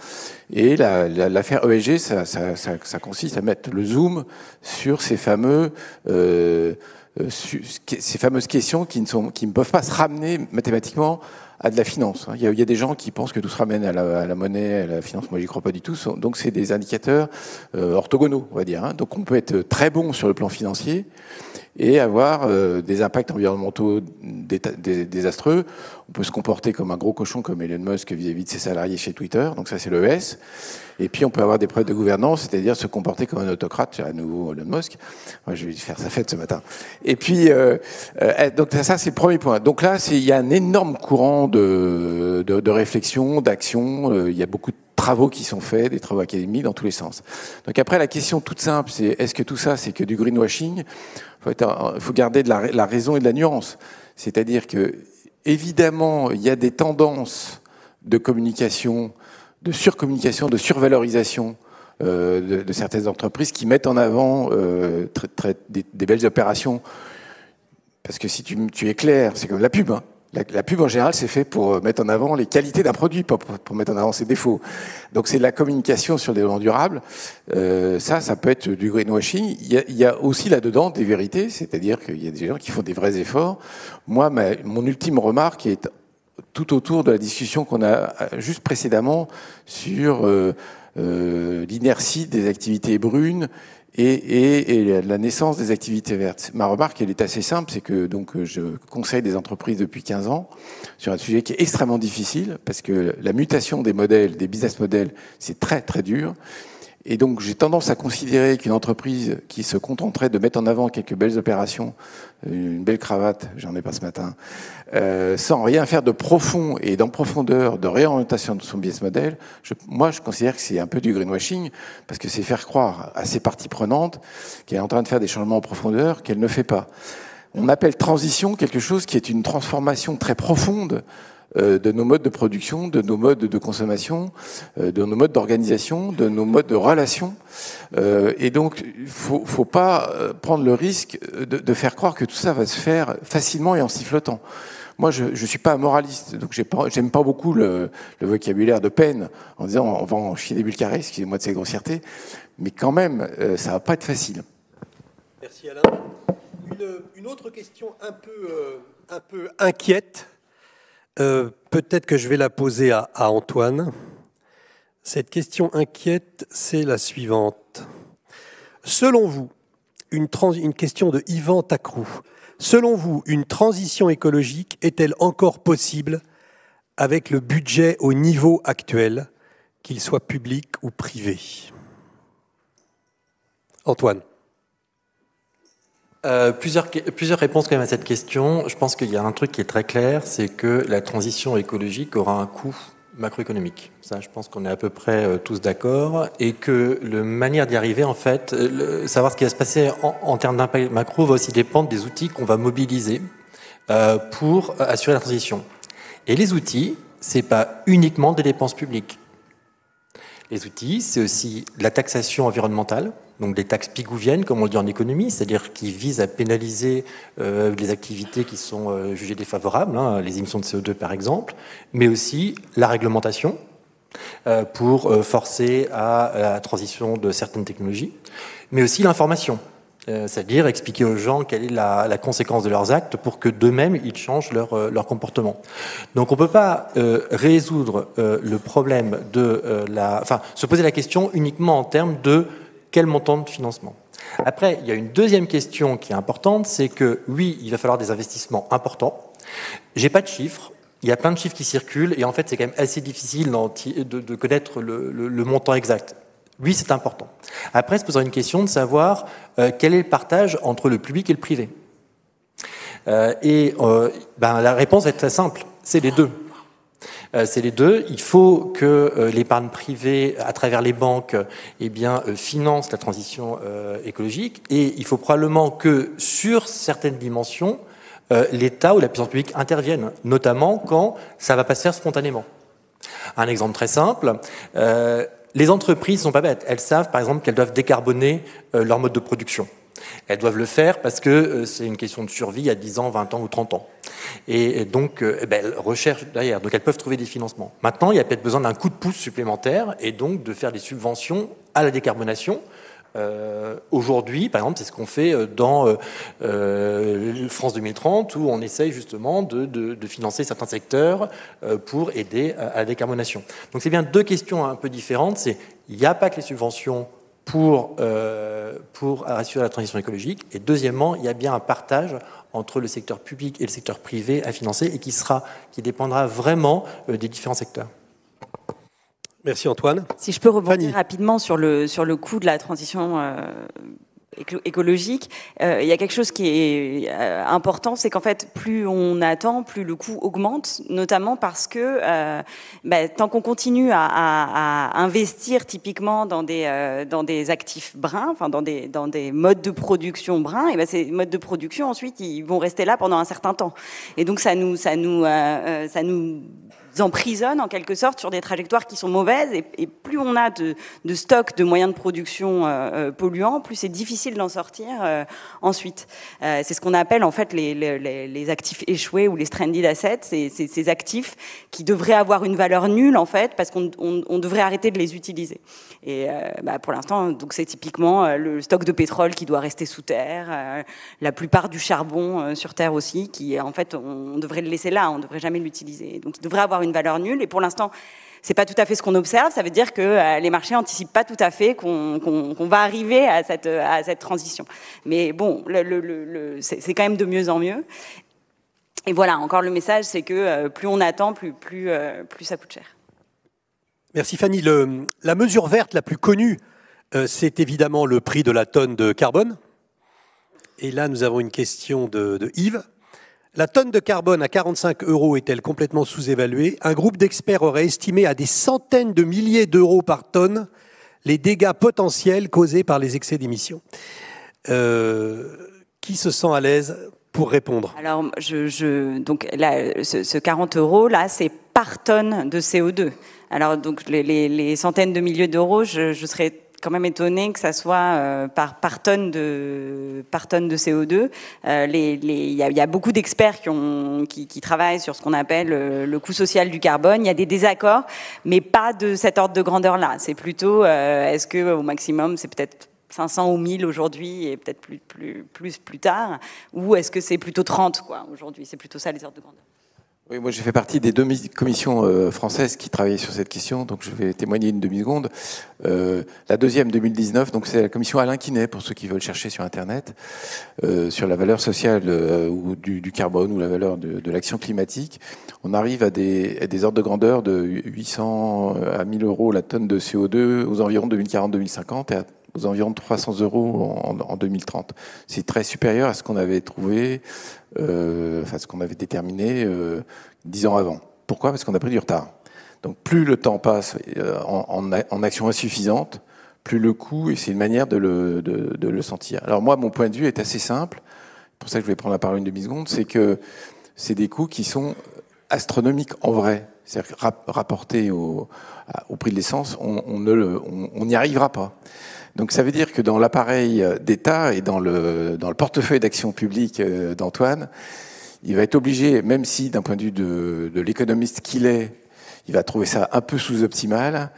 Et l'affaire ESG, ça consiste à mettre le zoom sur ces fameuses questions qui ne peuvent pas se ramener mathématiquement à de la finance. Il y a des gens qui pensent que tout se ramène à la monnaie, à la finance. Moi, j'y crois pas du tout. Donc, c'est des indicateurs orthogonaux, on va dire. Donc, on peut être très bon sur le plan financier et avoir des impacts environnementaux désastreux. On peut se comporter comme un gros cochon, comme Elon Musk vis-à-vis de ses salariés chez Twitter. Donc ça, c'est le S. Et puis, on peut avoir des problèmes de gouvernance, c'est-à-dire se comporter comme un autocrate, à nouveau Elon Musk. Moi, je vais faire sa fête ce matin. Et puis, donc ça, c'est le premier point. Donc là, il y a un énorme courant de réflexion, d'action. Il y a beaucoup de travaux qui sont faits, des travaux académiques dans tous les sens. Donc après, la question toute simple, c'est est-ce que tout ça, c'est que du greenwashing? Il faut garder de la raison et de la nuance. C'est-à-dire que, évidemment, il y a des tendances de communication, de surcommunication, de survalorisation de certaines entreprises qui mettent en avant des belles opérations. Parce que si tu es clair, c'est comme la pub, hein. La pub, en général, c'est fait pour mettre en avant les qualités d'un produit, pas pour mettre en avant ses défauts. Donc, c'est de la communication sur le développement durable. Ça peut être du greenwashing. Il y a aussi là-dedans des vérités, c'est-à-dire qu'il y a des gens qui font des vrais efforts. Moi, mon ultime remarque est tout autour de la discussion qu'on a juste précédemment sur l'inertie des activités brunes et la naissance des activités vertes. Ma remarque, elle est assez simple, c'est que donc je conseille des entreprises depuis 15 ans sur un sujet qui est extrêmement difficile, parce que la mutation des modèles, des business models, c'est très très dur. Et donc, j'ai tendance à considérer qu'une entreprise qui se contenterait de mettre en avant quelques belles opérations, une belle cravate, j'en ai pas ce matin, sans rien faire de profond et d'en profondeur, de réorientation de son business model, moi, je considère que c'est un peu du greenwashing, parce que c'est faire croire à ses parties prenantes qu'elle est en train de faire des changements en profondeur qu'elle ne fait pas. On appelle transition quelque chose qui est une transformation très profonde de nos modes de production, de nos modes de consommation, de nos modes d'organisation, de nos modes de relation. Et donc, il faut pas prendre le risque de faire croire que tout ça va se faire facilement et en sifflotant. Moi, je suis pas un moraliste, donc j'aime pas beaucoup le vocabulaire de peine en disant on va en chier des bulles carrées, excusez-moi de ces grossièretés, mais quand même, ça va pas être facile. Merci Alain. Une autre question un peu inquiète. Peut-être que je vais la poser à Antoine. Cette question inquiète, c'est la suivante. Selon vous, une question de Yvan Tacrou. Selon vous, une transition écologique est-elle encore possible avec le budget au niveau actuel, qu'il soit public ou privé? Antoine. Plusieurs réponses quand même à cette question. Je pense qu'il y a un truc qui est très clair, c'est que la transition écologique aura un coût macroéconomique. Ça, je pense qu'on est à peu près tous d'accord, et que la manière d'y arriver, en fait, savoir ce qui va se passer en termes d'impact macro va aussi dépendre des outils qu'on va mobiliser pour assurer la transition. Et les outils, c'est pas uniquement des dépenses publiques. Les outils, c'est aussi la taxation environnementale, donc des taxes pigouviennes, comme on le dit en économie, c'est-à-dire qui visent à pénaliser les activités qui sont jugées défavorables, hein, les émissions de CO2 par exemple, mais aussi la réglementation pour forcer à la transition de certaines technologies, mais aussi l'information, c'est-à-dire expliquer aux gens quelle est la conséquence de leurs actes pour que d'eux-mêmes ils changent leur comportement. Donc on ne peut pas résoudre le problème de se poser la question uniquement en termes de quel montant de financement. Après, il y a une deuxième question qui est importante, c'est que oui, il va falloir des investissements importants. J'ai pas de chiffres. Il y a plein de chiffres qui circulent et en fait, c'est quand même assez difficile de connaître le montant exact. Oui, c'est important. Après, se posera une question de savoir quel est le partage entre le public et le privé. La réponse est très simple, c'est les deux. C'est les deux. Il faut que l'épargne privée, à travers les banques, finance la transition écologique. Et il faut probablement que, sur certaines dimensions, l'État ou la puissance publique interviennent, notamment quand ça ne va pas se faire spontanément. Un exemple très simple. Les entreprises ne sont pas bêtes. Elles savent, par exemple, qu'elles doivent décarboner leur mode de production. Elles doivent le faire parce que c'est une question de survie à 10 ans, 20 ans ou 30 ans. Et donc, elles recherchent derrière. Donc, elles peuvent trouver des financements. Maintenant, il y a peut-être besoin d'un coup de pouce supplémentaire et donc de faire des subventions à la décarbonation. Aujourd'hui, par exemple, c'est ce qu'on fait dans France 2030, où on essaye justement de financer certains secteurs pour aider à la décarbonation. Donc, c'est bien deux questions un peu différentes. Il n'y a pas que les subventions pour assurer la transition écologique. Et deuxièmement, il y a bien un partage entre le secteur public et le secteur privé à financer et qui dépendra vraiment des différents secteurs. Merci Antoine. Si je peux rebondir rapidement sur le coût de la transition écologique, il y a quelque chose qui est important, c'est qu'en fait, plus on attend, plus le coût augmente, notamment parce que tant qu'on continue à investir typiquement dans des actifs bruns, enfin dans des modes de production bruns, et ces modes de production ensuite ils vont rester là pendant un certain temps. Et donc ça nous emprisonne en quelque sorte sur des trajectoires qui sont mauvaises, et plus on a de stock de moyens de production polluants, plus c'est difficile d'en sortir ensuite. C'est ce qu'on appelle en fait les actifs échoués ou les stranded assets, ces actifs qui devraient avoir une valeur nulle en fait parce qu'on devrait arrêter de les utiliser. Et pour l'instant, donc c'est typiquement le stock de pétrole qui doit rester sous terre, la plupart du charbon sur terre aussi, qui en fait on devrait le laisser là, on devrait jamais l'utiliser. Donc il devrait avoir une valeur nulle, et pour l'instant c'est pas tout à fait ce qu'on observe. Ça veut dire que les marchés anticipent pas tout à fait qu'on va arriver à cette transition. Mais bon, c'est quand même de mieux en mieux. Et voilà, encore le message, c'est que plus on attend, plus ça coûte cher. Merci Fanny. La mesure verte la plus connue C'est évidemment le prix de la tonne de carbone. Et là, nous avons une question de Yves. La tonne de carbone à 45 € est-elle complètement sous-évaluée? Un groupe d'experts aurait estimé à des centaines de milliers d'euros par tonne les dégâts potentiels causés par les excès d'émissions. Qui se sent à l'aise pour répondre? Alors, donc là, ce 40 € là, c'est par tonne de CO2. Alors, donc les centaines de milliers d'euros, je serais quand même étonné que ça soit par tonne de CO2. Il y a beaucoup d'experts qui travaillent sur ce qu'on appelle le coût social du carbone. Il y a des désaccords, mais pas de cet ordre de grandeur-là. C'est plutôt, est-ce que au maximum, c'est peut-être 500 ou 1000 aujourd'hui et peut-être plus tard, ou est-ce que c'est plutôt 30 quoi aujourd'hui? C'est plutôt ça les ordres de grandeur. Oui, moi j'ai fait partie des 2 commissions françaises qui travaillaient sur cette question, donc je vais témoigner une demi-seconde. La deuxième, 2019, donc c'est la commission Alain Quinet, pour ceux qui veulent chercher sur Internet, sur la valeur sociale ou du carbone ou la valeur de l'action climatique. On arrive à des ordres de grandeur de 800 à 1000 € la tonne de CO2 aux environs 2040-2050 et aux environs de 300 € en 2030. C'est très supérieur à ce qu'on avait trouvé, ce qu'on avait déterminé 10 ans avant. Pourquoi? Parce qu'on a pris du retard. Donc plus le temps passe en action insuffisante, plus le coût, et c'est une manière de le sentir. Alors moi, mon point de vue est assez simple, c'est pour ça que je vais prendre la parole une demi-seconde, c'est que c'est des coûts qui sont astronomiques en vrai. C'est-à-dire rapportés au prix de l'essence, on n'y arrivera pas. Donc ça veut dire que dans l'appareil d'État et dans le portefeuille d'action publique d'Antoine, il va être obligé, même si d'un point de vue de l'économiste qu'il est, il va trouver ça un peu sous-optimal,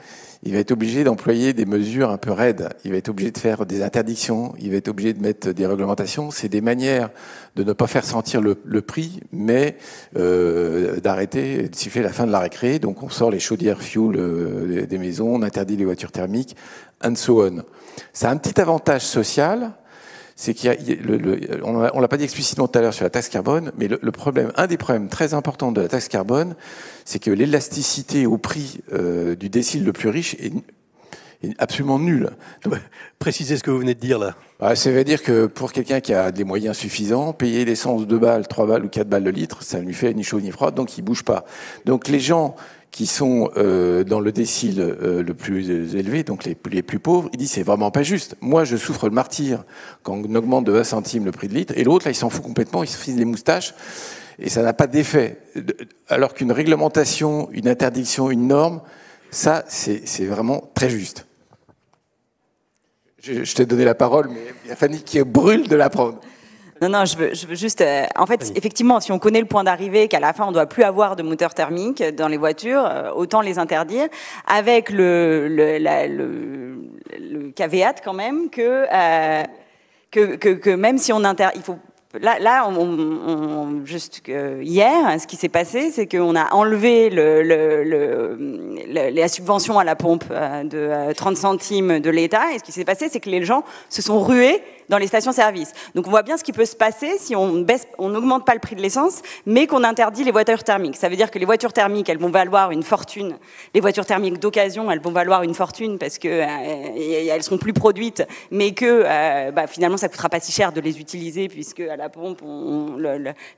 il va être obligé d'employer des mesures un peu raides. Il va être obligé de faire des interdictions, il va être obligé de mettre des réglementations. C'est des manières de ne pas faire sentir le prix, mais d'arrêter, de siffler la fin de la récré. Donc on sort les chaudières fuel des maisons, on interdit les voitures thermiques, and so on. Ça a un petit avantage social, c'est on l'a pas dit explicitement tout à l'heure sur la taxe carbone, mais le problème, un des problèmes très importants de la taxe carbone, c'est que l'élasticité au prix du décile le plus riche est absolument nulle. Donc, précisez ce que vous venez de dire là. Ça veut dire que pour quelqu'un qui a des moyens suffisants, payer l'essence 2 balles, 3 balles ou 4 balles le litre, ça ne lui fait ni chaud ni froid, donc il bouge pas. Donc les gens qui sont dans le décile le plus élevé, donc les plus pauvres, ils disent c'est vraiment pas juste. Moi, je souffre le martyre quand on augmente de 20 centimes le prix de litre, et l'autre, là, il s'en fout complètement, il se frise les moustaches, et ça n'a pas d'effet. Alors qu'une réglementation, une interdiction, une norme, ça, c'est vraiment très juste. Je t'ai donné la parole, mais il y a Fanny qui brûle de la prendre. Non, je veux juste... en fait, effectivement, si on connaît le point d'arrivée, qu'à la fin, on ne doit plus avoir de moteur thermique dans les voitures, autant les interdire, avec le caveat quand même que même si on interdit... Il faut Là, juste hier, ce qui s'est passé, c'est qu'on a enlevé la subvention à la pompe de 30 centimes de l'État. Et ce qui s'est passé, c'est que les gens se sont rués dans les stations-service. Donc on voit bien ce qui peut se passer si on n'augmente pas le prix de l'essence, mais qu'on interdit les voitures thermiques. Ça veut dire que les voitures thermiques, elles vont valoir une fortune. Les voitures thermiques d'occasion, elles vont valoir une fortune parce que elles seront plus produites, mais que finalement ça coûtera pas si cher de les utiliser puisque à la pompe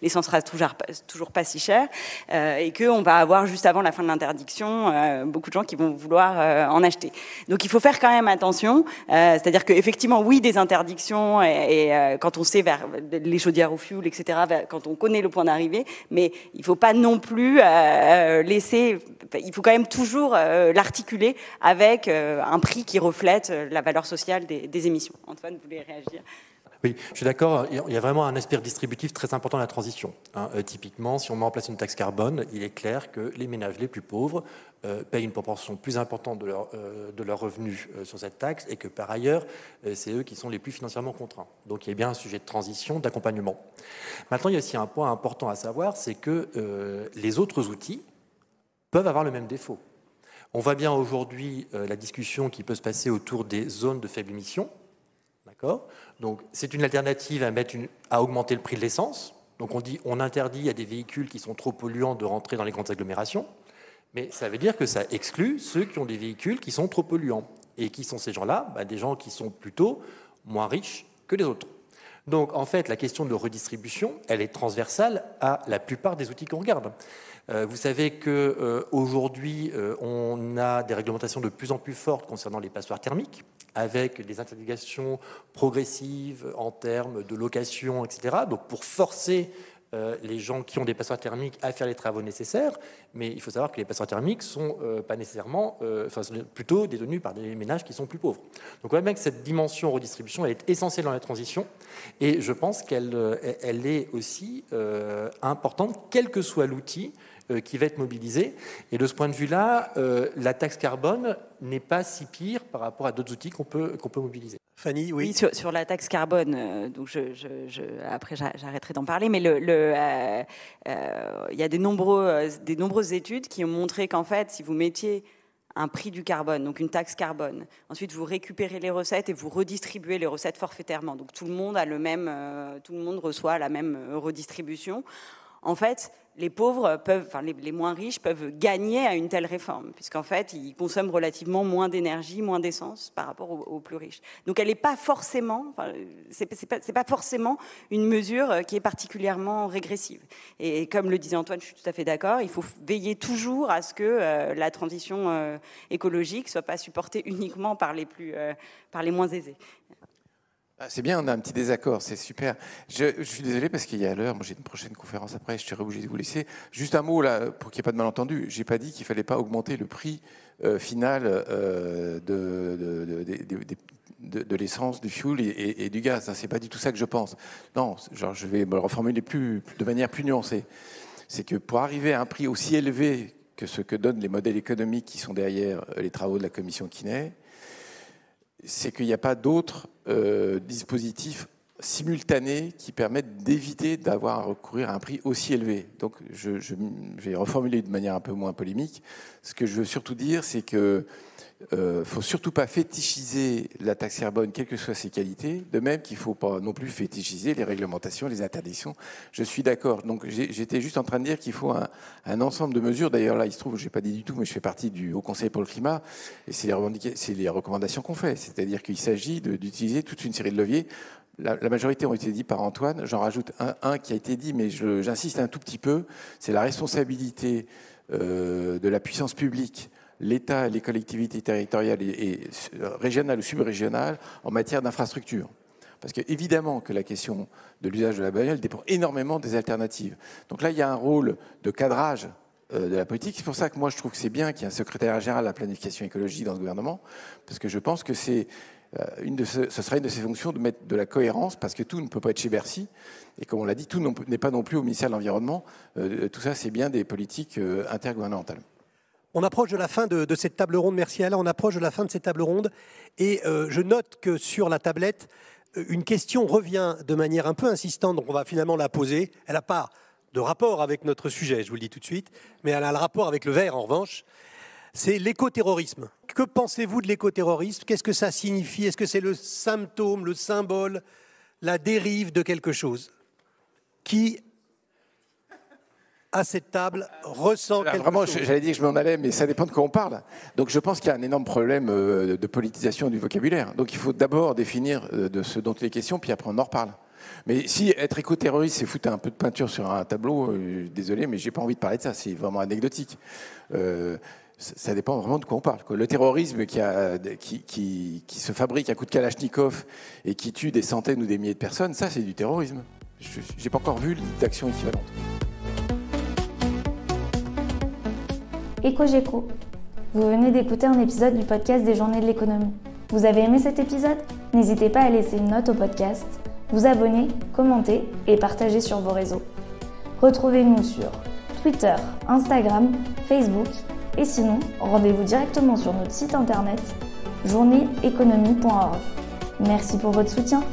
l'essence sera toujours pas si cher et que on va avoir juste avant la fin de l'interdiction beaucoup de gens qui vont vouloir en acheter. Donc il faut faire quand même attention, c'est-à-dire que effectivement oui des interdictions et quand on sait vers les chaudières au fioul, etc., quand on connaît le point d'arrivée, mais il ne faut pas non plus il faut quand même toujours l'articuler avec un prix qui reflète la valeur sociale des émissions. Antoine, vous voulez réagir ? Oui, je suis d'accord. Il y a vraiment un aspect distributif très important dans la transition. Typiquement, si on met en place une taxe carbone, il est clair que les ménages les plus pauvres payent une proportion plus importante de leurs revenus sur cette taxe et que par ailleurs, c'est eux qui sont les plus financièrement contraints. Donc il y a bien un sujet de transition, d'accompagnement. Maintenant, il y a aussi un point important à savoir, c'est que les autres outils peuvent avoir le même défaut. On voit bien aujourd'hui la discussion qui peut se passer autour des zones de faible émission. D'accord ? Donc, c'est une alternative à augmenter le prix de l'essence. Donc, on interdit à des véhicules qui sont trop polluants de rentrer dans les grandes agglomérations. Mais ça veut dire que ça exclut ceux qui ont des véhicules qui sont trop polluants. Et qui sont ces gens-là? Des gens qui sont plutôt moins riches que les autres. Donc, en fait, la question de redistribution, elle est transversale à la plupart des outils qu'on regarde. Vous savez qu'aujourd'hui, on a des réglementations de plus en plus fortes concernant les passoires thermiques, avec des interdications progressives en termes de location, etc. Donc, pour forcer les gens qui ont des passoires thermiques à faire les travaux nécessaires, mais il faut savoir que les passoires thermiques sont pas nécessairement, plutôt détenus par des ménages qui sont plus pauvres. Donc on voit bien que cette dimension redistribution, elle est essentielle dans la transition, et je pense qu'elle est aussi importante, quel que soit l'outil qui va être mobilisé. Et de ce point de vue-là, la taxe carbone n'est pas si pire par rapport à d'autres outils qu'on peut mobiliser. Fanny, oui. Sur la taxe carbone, donc après j'arrêterai d'en parler, mais il y a des nombreuses études qui ont montré qu'en fait, si vous mettiez un prix du carbone, donc une taxe carbone, ensuite vous récupérez les recettes et vous redistribuez les recettes forfaitairement, donc tout le monde reçoit la même redistribution. En fait, les pauvres les moins riches peuvent gagner à une telle réforme, puisqu'en fait, ils consomment relativement moins d'énergie, moins d'essence par rapport aux plus riches. Donc, elle n'est pas forcément, c'est pas forcément une mesure qui est particulièrement régressive. Et comme le disait Antoine, je suis tout à fait d'accord, il faut veiller toujours à ce que la transition écologique soit pas supportée uniquement par les moins aisés. C'est bien, on a un petit désaccord, c'est super. Je suis désolé parce qu'il y a l'heure, moi j'ai une prochaine conférence après, je serai obligé de vous laisser. Juste un mot là, pour qu'il n'y ait pas de malentendu. J'ai pas dit qu'il fallait pas augmenter le prix final de l'essence, du fuel et du gaz. C'est pas du tout ça que je pense. Non, je vais me le reformuler de manière plus nuancée. C'est que pour arriver à un prix aussi élevé que ce que donnent les modèles économiques qui sont derrière les travaux de la commission Quinet, c'est qu'il n'y a pas d'autres dispositifs simultanés qui permettent d'éviter d'avoir à recourir à un prix aussi élevé. Donc, je vais reformuler de manière un peu moins polémique. Ce que je veux surtout dire, c'est que faut surtout pas fétichiser la taxe carbone, quelles que soient ses qualités, de même qu'il faut pas non plus fétichiser les réglementations, les interdictions. Je suis d'accord. Donc j'étais juste en train de dire qu'il faut un ensemble de mesures. D'ailleurs là, il se trouve, j'ai pas dit du tout, mais je fais partie du Haut Conseil pour le climat, et c'est les recommandations qu'on fait. C'est-à-dire qu'il s'agit d'utiliser toute une série de leviers. La majorité ont été dit par Antoine. J'en rajoute un qui a été dit, mais j'insiste un tout petit peu. C'est la responsabilité de la puissance publique, l'État, les collectivités territoriales et régionales ou subrégionales en matière d'infrastructure. Parce que évidemment que la question de l'usage de la bagnole dépend énormément des alternatives. Donc là, il y a un rôle de cadrage de la politique. C'est pour ça que moi, je trouve que c'est bien qu'il y ait un secrétaire général à la planification écologique dans ce gouvernement, parce que je pense que ce sera une de ses fonctions de mettre de la cohérence, parce que tout ne peut pas être chez Bercy. Et comme on l'a dit, tout n'est pas non plus au ministère de l'Environnement. Tout ça, c'est bien des politiques intergouvernementales. On approche de la fin de cette table ronde. Merci Alain. On approche de la fin de cette table ronde. Et je note que sur la tablette, une question revient de manière un peu insistante. Donc on va finalement la poser. Elle n'a pas de rapport avec notre sujet, je vous le dis tout de suite. Mais elle a le rapport avec le vert, en revanche. C'est l'écoterrorisme. Que pensez-vous de l'écoterrorisme? Qu'est-ce que ça signifie? Est-ce que c'est le symptôme, le symbole, la dérive de quelque chose? Qui, à cette table, ressent quelque vraiment, chose? J'allais dire que je m'en allais, mais ça dépend de quoi on parle. Donc je pense qu'il y a un énorme problème de politisation du vocabulaire. Donc il faut d'abord définir de ce dont il est question, puis après on en reparle. Mais si être éco-terroriste, c'est foutre un peu de peinture sur un tableau, désolé, mais j'ai pas envie de parler de ça, c'est vraiment anecdotique. Ça dépend vraiment de quoi on parle. Le terrorisme qui se fabrique à coup de Kalachnikov et qui tue des centaines ou des milliers de personnes, ça c'est du terrorisme. J'ai pas encore vu d'action équivalente. EcoGeco. Vous venez d'écouter un épisode du podcast des Journées de l'économie. Vous avez aimé cet épisode? N'hésitez pas à laisser une note au podcast, vous abonner, commenter et partager sur vos réseaux. Retrouvez-nous sur Twitter, Instagram, Facebook et sinon, rendez-vous directement sur notre site internet journéeconomie.org. Merci pour votre soutien.